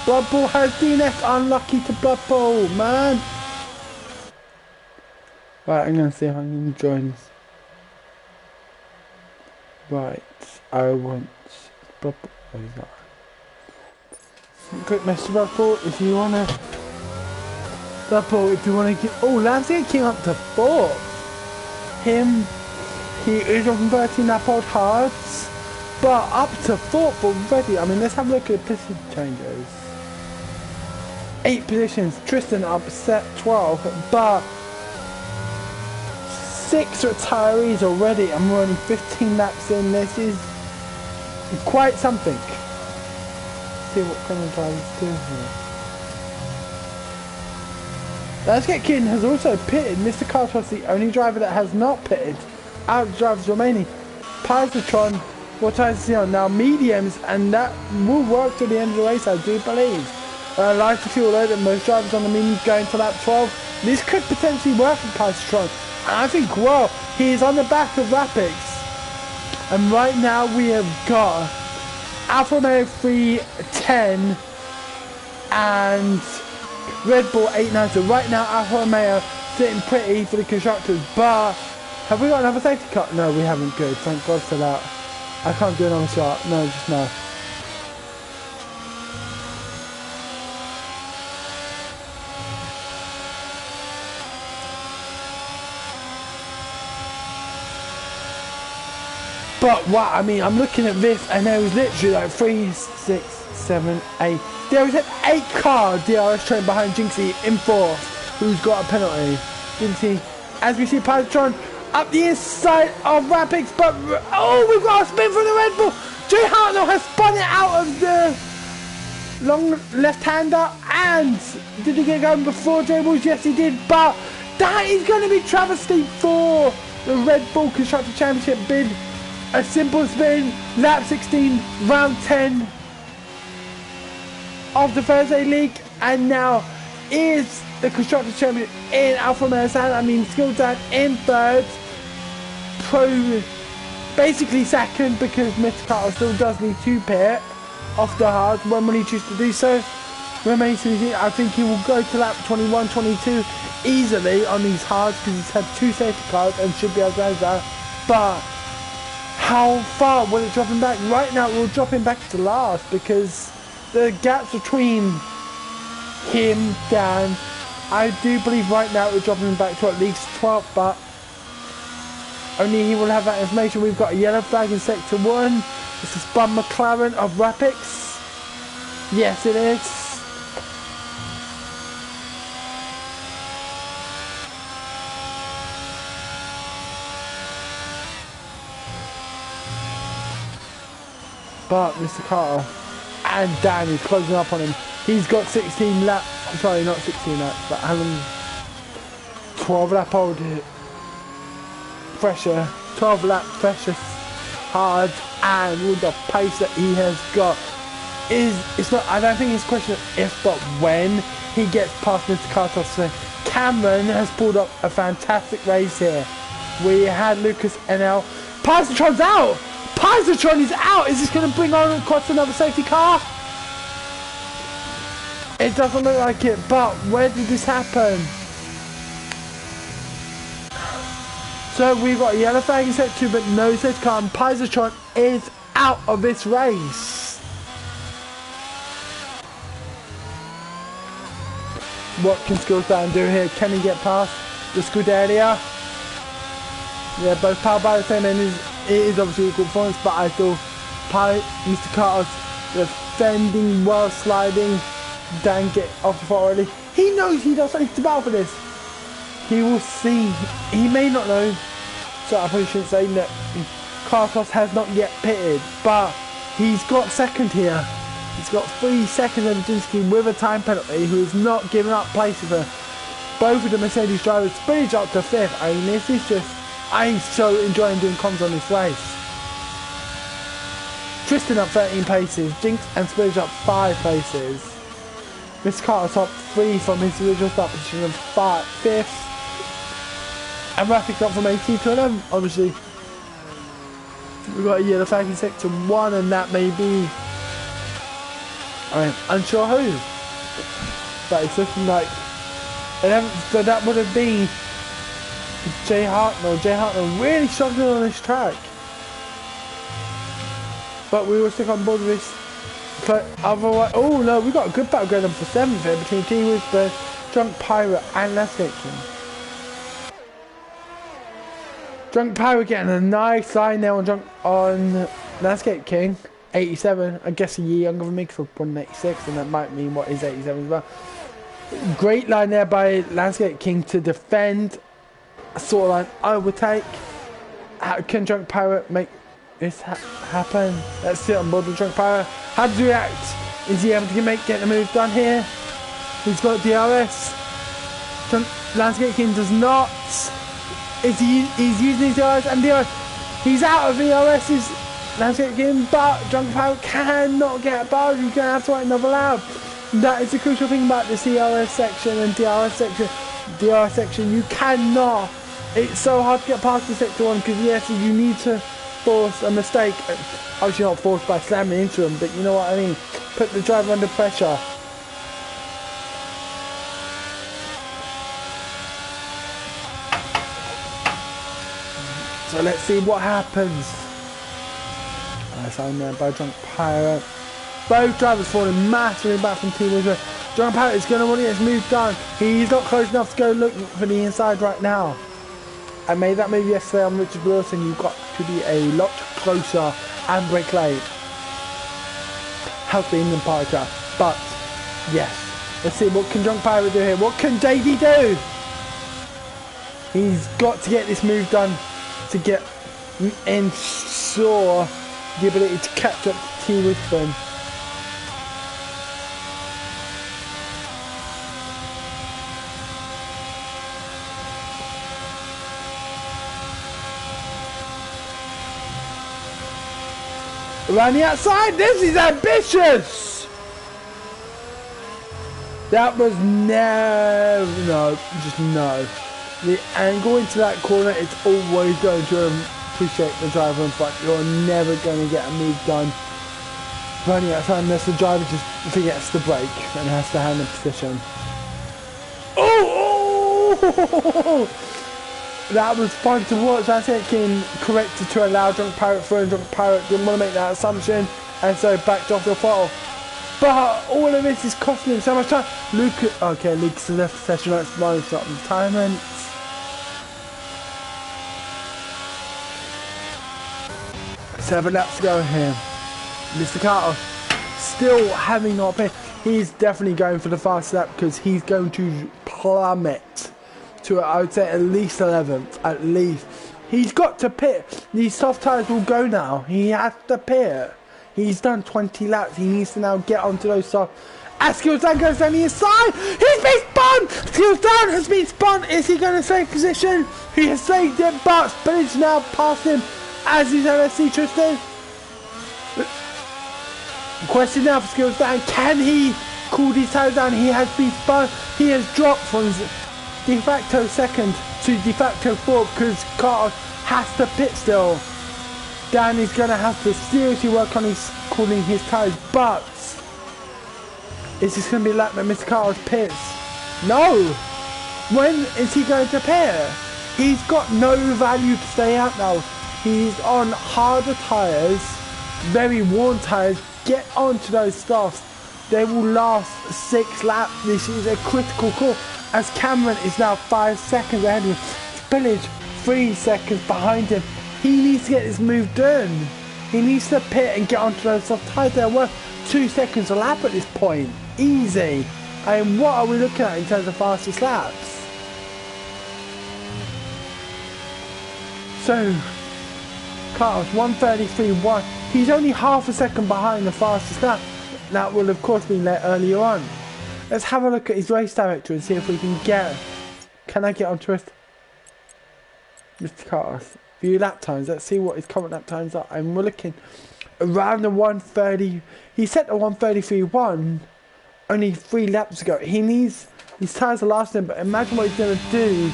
Bloodpool has DNFs. Unlucky to Bloodpool, man. Right, I'm going to see if I can join this. Right, I want Bloodpool. Oh, he's not. Quick message Bloodpool if you want to. Bloodpool, if you want to get... Oh, Lancia came up to 4th. He is on 13 lap old hards, but up to 4th already. I mean, let's have a look at the position changes. 8 positions. Tristan upset 12, but 6 retirees already. I'm running 15 laps in. This is quite something. Let's see what kind of drivers do here. Let's Get Kitten has also pitted. Mr. Carter's the only driver that has not pitted. Out of drivers remaining. Pysatron, what I see on now mediums, and that will work to the end of the race, I do believe. Light to fuel load, and most drivers on the mediums going to lap 12. This could potentially work for Pysatron. And I think, well, he is on the back of Rapix. And right now we have got Alfa Romeo 310 and Red Bull 8-9. So right now Alfa Romeo sitting pretty for the constructors, but have we got another safety car? No, we haven't. Good, thank God for that. I can't do another shot. No, just no. But what I mean, I'm looking at this, and there was literally like 3, 6, 7, 8. There was an 8-car DRS train behind Jinxie in 4th, who's got a penalty. Jinxie, as we see Pysatron up the inside of Rapix, but oh, we've got a spin from the Red Bull. Jay Hartnell has spun it out of the long left-hander, and did he get going before Jay Bulls? Yes, he did, but that is going to be travesty for the Red Bull Constructor Championship bid. A simple spin, lap 16, round 10 of the Thursday League, and now is the Constructor Champion in Alfa Romeo San. I mean, Skilldown in 3rd, Pro basically 2nd, because Mr. Carter still does need to pit off the hard when he chooses to do so. Remains to be seen. I think he will go to lap 21, 22 easily on these hards, because he's had 2 safety cars and should be able to manage that. But how far will it drop him back? Right now it will drop him back to last, because the gaps between him, Dan, I do believe right now it will drop him back to at least 12th, but only he will have that information. We've got a yellow flag in sector 1. This is Spun McLaren of Rapix. Yes, it is. But Mr. Carter and Dan is closing up on him. He's got 16 laps. I'm sorry, not 16 laps, but how long? 12 lap old fresher, 12 lap fresher hard, and with the pace that he has got, it's not. I don't think it's a question of if, but when he gets past Mr. Carter. So Cameron has pulled up a fantastic race here. We had Lucas NL. Pysatron's out. Pysatron is out! Is this going to bring on across another safety car? It doesn't look like it, but where did this happen? So we've got a yellow flag in set 2, but no safety car, and Pysatron is out of this race. What can Skilldown do here? Can he get past the Scuderia? Yeah, both powered by the same engine. It is obviously equal performance, but I feel Mr. Carter's defending while sliding. Dan get off the foot already. He knows he doesn't need to battle for this. He will see. He may not know. So I probably shouldn't say that Carlos has not yet pitted, but he's got second here. He's got 3 seconds over Dunsky with a time penalty, who is not giving up places for both of the Mercedes drivers. Spillage up to 5th. I mean, this is just, I'm so enjoying doing comms on this race. Tristan up 13 places, Jinx and Spillage up 5 places. Mr. Carter top 3 from his original start position of 5th. And Rafik up from 18 to 11, obviously. We've got a yellow flag in sector 1, and that may be, I'm unsure who. But it's looking like 11th, so that would have been Jay Hartnell. Jay Hartnell really struggling on this track. But we will stick on board with this. But otherwise, oh no, we got a good battle going on for 7th here between T Whisper, Drunk Pirate, and Landscape King. Drunk Pirate getting a nice line there on Landscape King, 87. I guess a year younger than me because I was born in 86, and that might mean what is 87 as well. Great line there by Landscape King to defend a sort of line I would take. How can Drunk Pirate make this happen? Let's sit on board with Drunk Pirate. How does he react? Is he able to get the move done here? He's got DRS. Landscape King does not. He's using his DRS and DRS. He's out of DRS's Landscape King, but Drunk Pirate cannot get a barge. He's going to have to wait another lap. That is the crucial thing about the CRS section and DRS section. DRS section, you cannot. It's so hard to get past the sector 1 because yes, you need to force a mistake. Obviously not forced by slamming into him, but you know what I mean. Put the driver under pressure. So let's see what happens. Nice on there by Drunk Pirate. Both drivers falling massively back from Team Wizard. Drunk Pirate is going to want to get his move done. He's not close enough to go looking for the inside right now. I made that move yesterday on Richard Wilson. You've got to be a lot closer and brake late. Has been in Parker. But yes, let's see what can Drunk Pirate do here. What can JD do? He's got to get this move done to get ensure the ability to catch up to T Wisdom. Around the outside, this is ambitious! That was no, just no. The angle into that corner is always going to appreciate the driver in front. You're never going to get a move done running outside unless the driver just forgets to brake and has to hand the position. Oh! That was fun to watch. That's it, King corrected to allow Drunk Pirate through, and Drunk Pirate didn't want to make that assumption and so backed off the throttle. But all of this is costing him so much time. Lucas left the session, that's minus up retirement. Seven laps to go here. Mr. Carter still having not paid. He's definitely going for the fast lap because he's going to plummet to, I would say, at least 11th. At least. He's got to pit. These soft tyres will go now. He has to pit. He's done 20 laps. He needs to now get onto those soft. As Skills Down goes down the inside. He's been spun. Skills Down has been spun. Is he going to save position? He has saved it, but Spinach now past him. As is LSC Tristan. Question now for Skills Down. Can he cool these tires down? He has been spun. He has dropped from de facto second to de facto fourth because Carter has to pit still. Dan is going to have to seriously work on his cooling his tires, but is this going to be a lap that Mr. Carter's pits? No! When is he going to pit? He's got no value to stay out now. He's on harder tyres, very worn tyres. Get onto those stuffs. They will last 6 laps. This is a critical call as Cameron is now 5 seconds ahead of him. Spillage 3 seconds behind him. He needs to get this move done. He needs to pit and get onto those soft tyres. They're worth 2 seconds a lap at this point. Easy. And what are we looking at in terms of fastest laps? So, Carlos, 1:33.1. He's only half a second behind the fastest lap. That will of course be let earlier on. Let's have a look at his race director and see if we can get... Can I get onto it? Mr. Carlos, view lap times. Let's see what his current lap times are. And we're looking around the 1:30. He set the 1:33.1 only 3 laps ago. He needs... His tyres are lasting, but imagine what he's going to do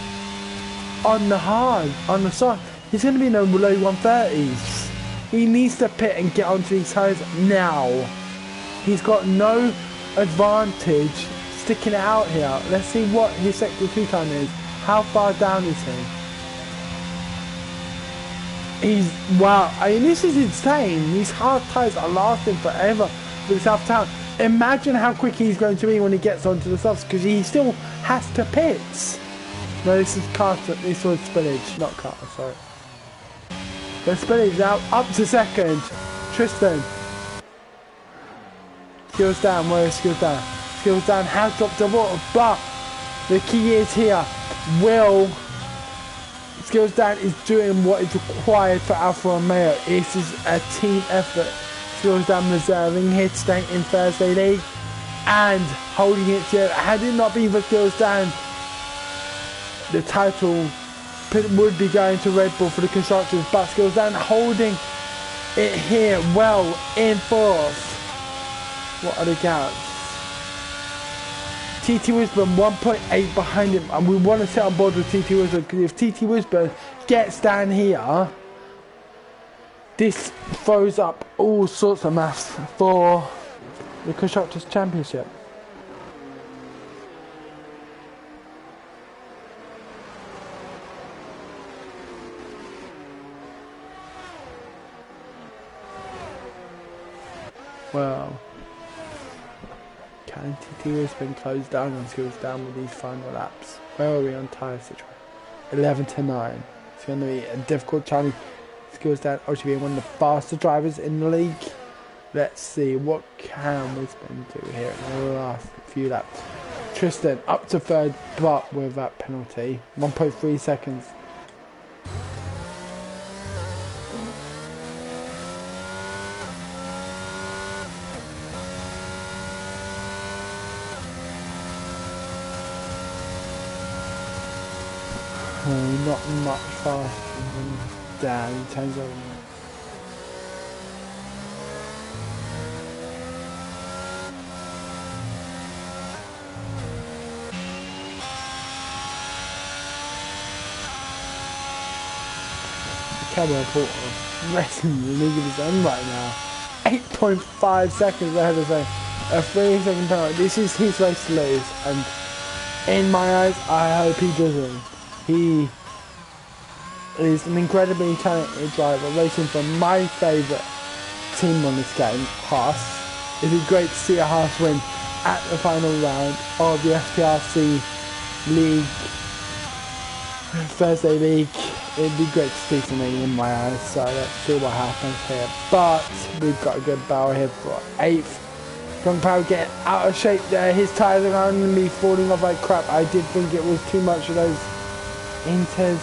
on the hard, on the soft. He's going to be in the low 130s. He needs to pit and get onto these tyres now. He's got no advantage sticking it out here. Let's see what his sector 2 time is. How far down is he? He's... Wow, I mean, this is insane. These hard tyres are lasting forever for the South Town. Imagine how quick he's going to be when he gets onto the softs, because he still has to pit. No, this is Carter. This was Spillage, not Carter, sorry. The Spillage now up to second. Tristan. Skills down, where is Skills down? Skills down has dropped the water, but the key is here. Will Skills down is doing what is required for Alfa Romeo. This is a team effort. Skills down reserving here to stay in Thursday League and holding it here. Had it not been for Skills down, the title would be going to Red Bull for the constructors, but Skills down holding it here well in 4th. What are the gaps? TT Wisburn 1.8 behind him, and we want to sit on board with TT Wisburn, because if TT Wisburn gets down here, this throws up all sorts of maths for the Constructors' Championship. Well, can TT has been closed down and Skills down with these final laps? Where are we on tyre situation? 11 to 9. It's going to be a difficult challenge. Skills down, obviously being one of the faster drivers in the league. Let's see, what can Wisburn do here in the last few laps? Tristan up to 3rd, but with that penalty. 1.3 seconds. Oh, not much faster than Dan. He turns over. Camera Porter racing the league of his own right now. 8.5 seconds ahead of him. A 3-second penalty. This is his race to lose, and in my eyes, I hope he doesn't. He is an incredibly talented driver, racing for my favourite team on this game, Haas. It'd be great to see a Haas win at the final round of the SPRC League, Thursday League. It'd be great to see something in my eyes, so let's see what happens here. But we've got a good battle here for 8th. John Power getting out of shape there. His tyres are going to be falling off like crap. I did think it was too much of those Inters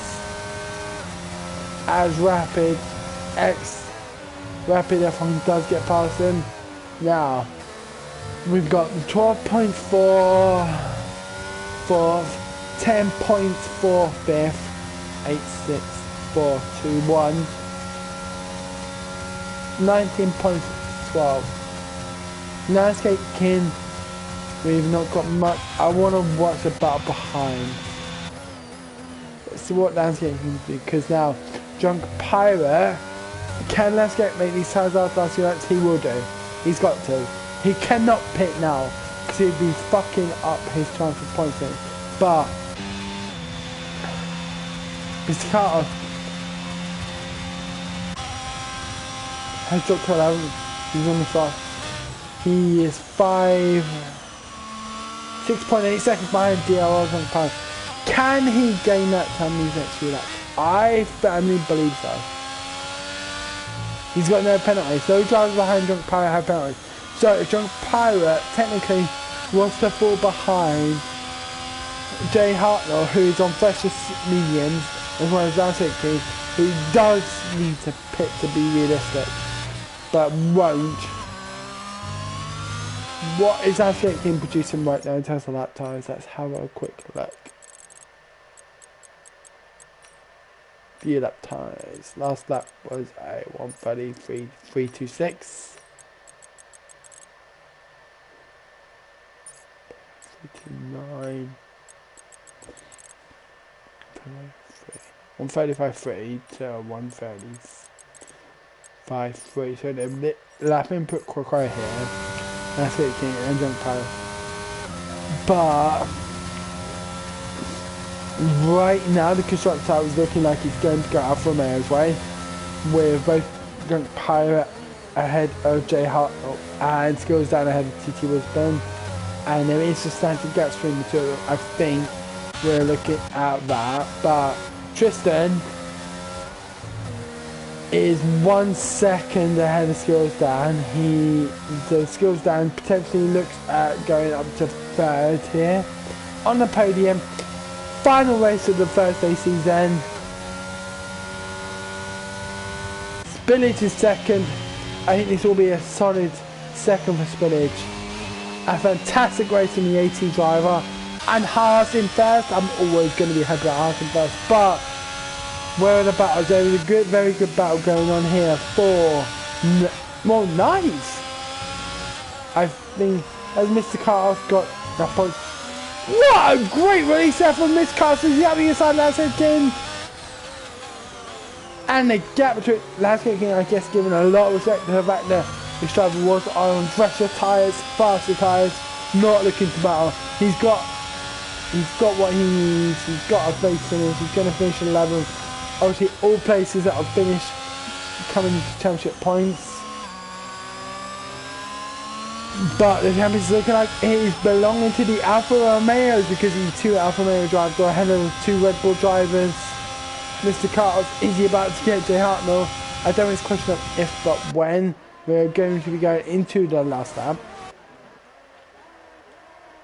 as Rapid X Rapid F1 does get past him. Now we've got 12.4 4th, 10.4 5th, 8 6 4 2 1, 19.12. Landscape King, we've not got much. I want to watch the battle behind. Let's see what Landscape can do, because now Drunk Pirate, can Landscape make these tires after last year? He will do. He's got to. He cannot pit now, because he'd be fucking up his chance of points in. But Mr. Carter has dropped to 11. He's on the fly. He is 6.8 seconds behind DLR on time. Can he gain that time in these next few laps? I firmly believe so. He's got no penalties. So drivers behind Drunk Pirate have penalties. So if Drunk Pirate technically wants to fall behind Jay Hartnell, who is on freshest mediums, as well as Landscape King, who does need to pit to be realistic, but won't. What is Ashley King producing right now in terms of lap times? Let's have a quick look. View lap times. Last lap was a 1:33.326. 329. 1:35.3 to 1:35.3. So the lap input quicker here. That's it, King and jump power. But right now the constructor title is looking like it's going to go Alfa Romeo's way, with both Junk Pirate ahead of Jay Hartnell and Skills down ahead of TT Wisdom, and there is substantial gaps between the two. I think we're looking at that, but Tristan is 1 second ahead of Skills down. The Skills down potentially looks at going up to third here on the podium. Final race of the Thursday season. Spillage is second. I think this will be a solid second for Spillage. A fantastic race in the 18 driver. And Haas in first. I'm always going to be happy about Haas in first, but we're in a battle. There is a very good battle going on here for more nice. I think as Mr. Carlos got the point. What a great release there from Mr. Carlos. He's having a side landscape king. And the gap between landscape king, I guess, given a lot of respect to the fact that this driver was on fresher tyres, faster tyres, not looking to battle. He's got what he needs. He's got a place finish. He's going to finish 11th. Obviously, all places that have finished coming into championship points. But the championship is looking like it is belonging to the Alfa Romeos, because the 2 Alfa Romeo drivers are ahead of the 2 Red Bull drivers. Mr. Carlos, is he about to get Jay Hartnell? I don't know, it's a question of if but when. We're going to be going into the last lap.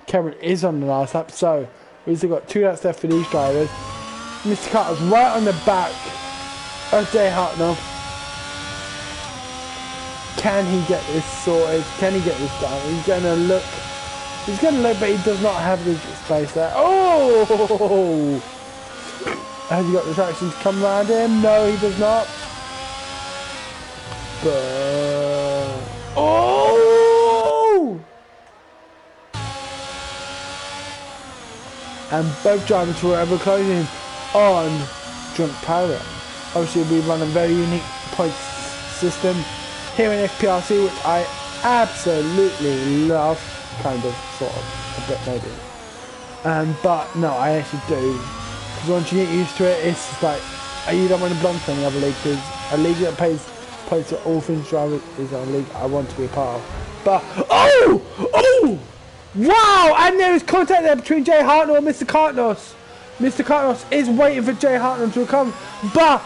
Kevin is on the last lap, so we've still got 2 laps left for these drivers. Mr. Carter's right on the back of Jay Hartnell. Can he get this sorted? Can he get this done? He's going to look, but he does not have the space there. Oh! Has he got the traction to come around him? No, he does not. But... oh! And both drivers were ever closing on Drunk Pirate. Obviously, we run a very unique points system here in SPRC, which I absolutely love, kind of, sort of, a bit maybe. But no, I actually do, because once you get used to it, it's just like, you don't want to belong to any other league, because a league that pays points to all Finnish drivers is a league I want to be a part of. But, oh! Wow! And there is contact there between Jay Hartnell and Mr. Cartnos. Mr. Cartnos is waiting for Jay Hartnell to recover, but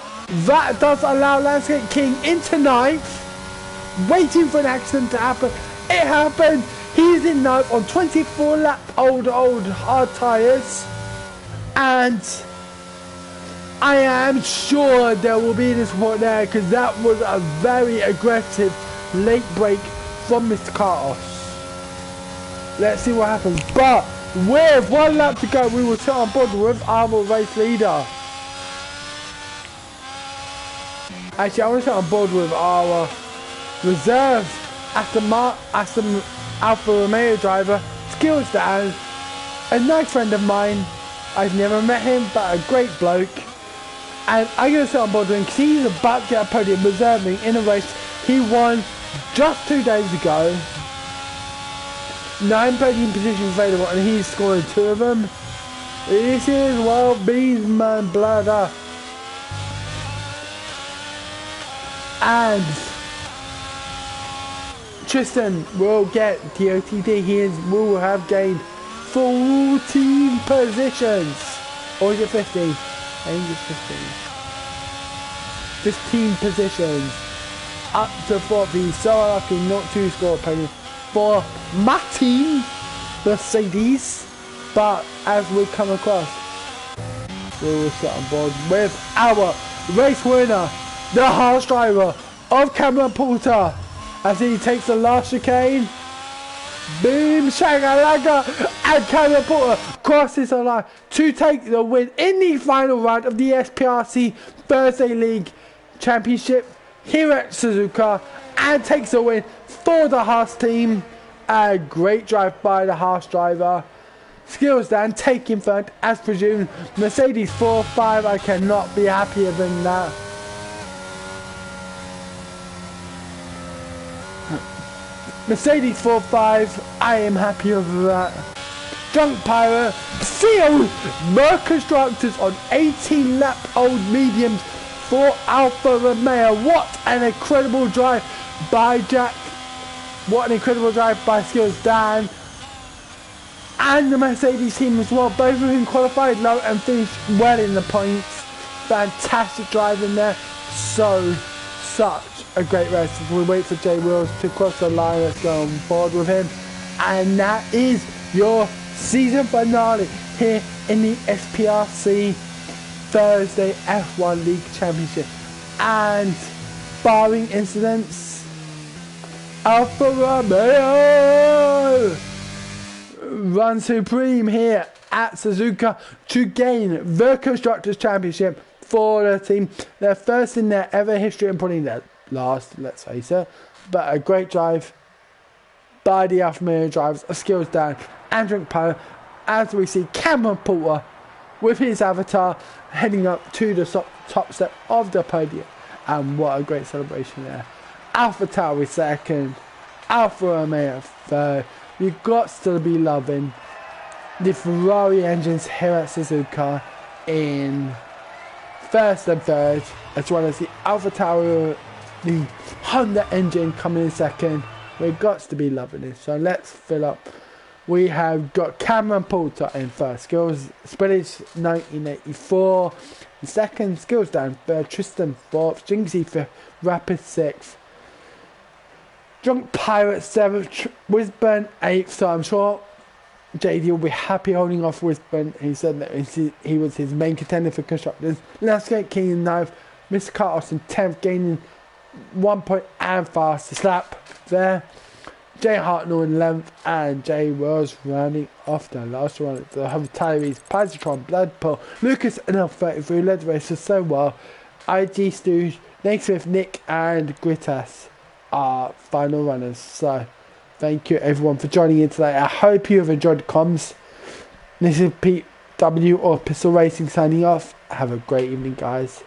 that does allow Landscape King into 9th. Waiting for an accident to happen. It happened. He's in 9th on 24 lap old hard tyres, and I am sure there will be this one there, because that was a very aggressive late break from Mr. Carlos. Let's see what happens. But with 1 lap to go, we will sit on board with our race leader. Actually, I want to sit on board with our reserve Aston Alfa Romeo driver, Skills down, a nice friend of mine. I've never met him, but a great bloke. And I'm going to sit on board with him because he's about to get a podium reserving in a race he won just 2 days ago. 9 podium positions available, and he's scoring 2 of them. This is Wild Beastman Bladder. And Tristan will get the OTD. Will have gained 14 positions. Or is it 15? I think it's 15. 15 positions. Up to 4th. He's so lucky not to score a podium for my team, Mercedes. But as we come across, we will sit on board with our race winner, the Haas driver of Cameron Porter, as he takes the last chicane. Boom, shagalaka, and Cameron Porter crosses the line to take the win in the final round of the SPRC Thursday League Championship here at Suzuka, and takes the win for the Haas team. A great drive by the Haas driver. Skills Dan taking third as presumed. Mercedes 4-5, I cannot be happier than that. Mercedes 4-5, I am happy with that. Drunk Pirate sealed Merc Constructors on 18-lap-old mediums for Alfa Romeo. What an incredible drive by Jack. What an incredible drive by Skills Dan. And the Mercedes team as well. Both of them qualified low and finished well in the points. Fantastic driving there. Such a great race. We wait for Jay Wills to cross the line. Let's go on board with him. And that is your season finale here in the SPRC Thursday F1 League Championship. And barring incidents, Alfa Romeo run supreme here at Suzuka to gain the Constructors' Championship for the team. Their first in their ever history and probably their last, let's face it. But a great drive by the Alfa Romeo drivers, a Skills Dan and Drink Power, as we see Cameron Porter with his avatar heading up to the top step of the podium. And what a great celebration there. Alpha Tauri second, Alfa Romeo third. You've got to be loving the Ferrari engines here at Suzuka in first and third, as well as the Alpha Tauri, the Honda engine coming in second. We've got to be loving it. So let's fill up. We have got Cameron Porter in first, Skills Spillage 1984 in second, Skills Dan third, Tristan fourth, Jinxie fifth, Rapid sixth, Drunk Pirate 7th, Wisburn 8th, so I'm sure JD will be happy holding off Wisburn. He said that he was his main contender for Constructors. Landscape King 9th, Mr. Carlson 10th, gaining 1 point and fastest lap there. Jay Hartnell in 11th, and Jay Wells rounding off the last one. The Tyrese, Positron, Bloodpool, Lucas and L33 led the race so well. IG Stooge, Naismith, Nick and Grittas are final runners. So thank you everyone for joining in today. I hope you have enjoyed the comms. This is Pete W or Pistol Racing signing off. Have a great evening, guys.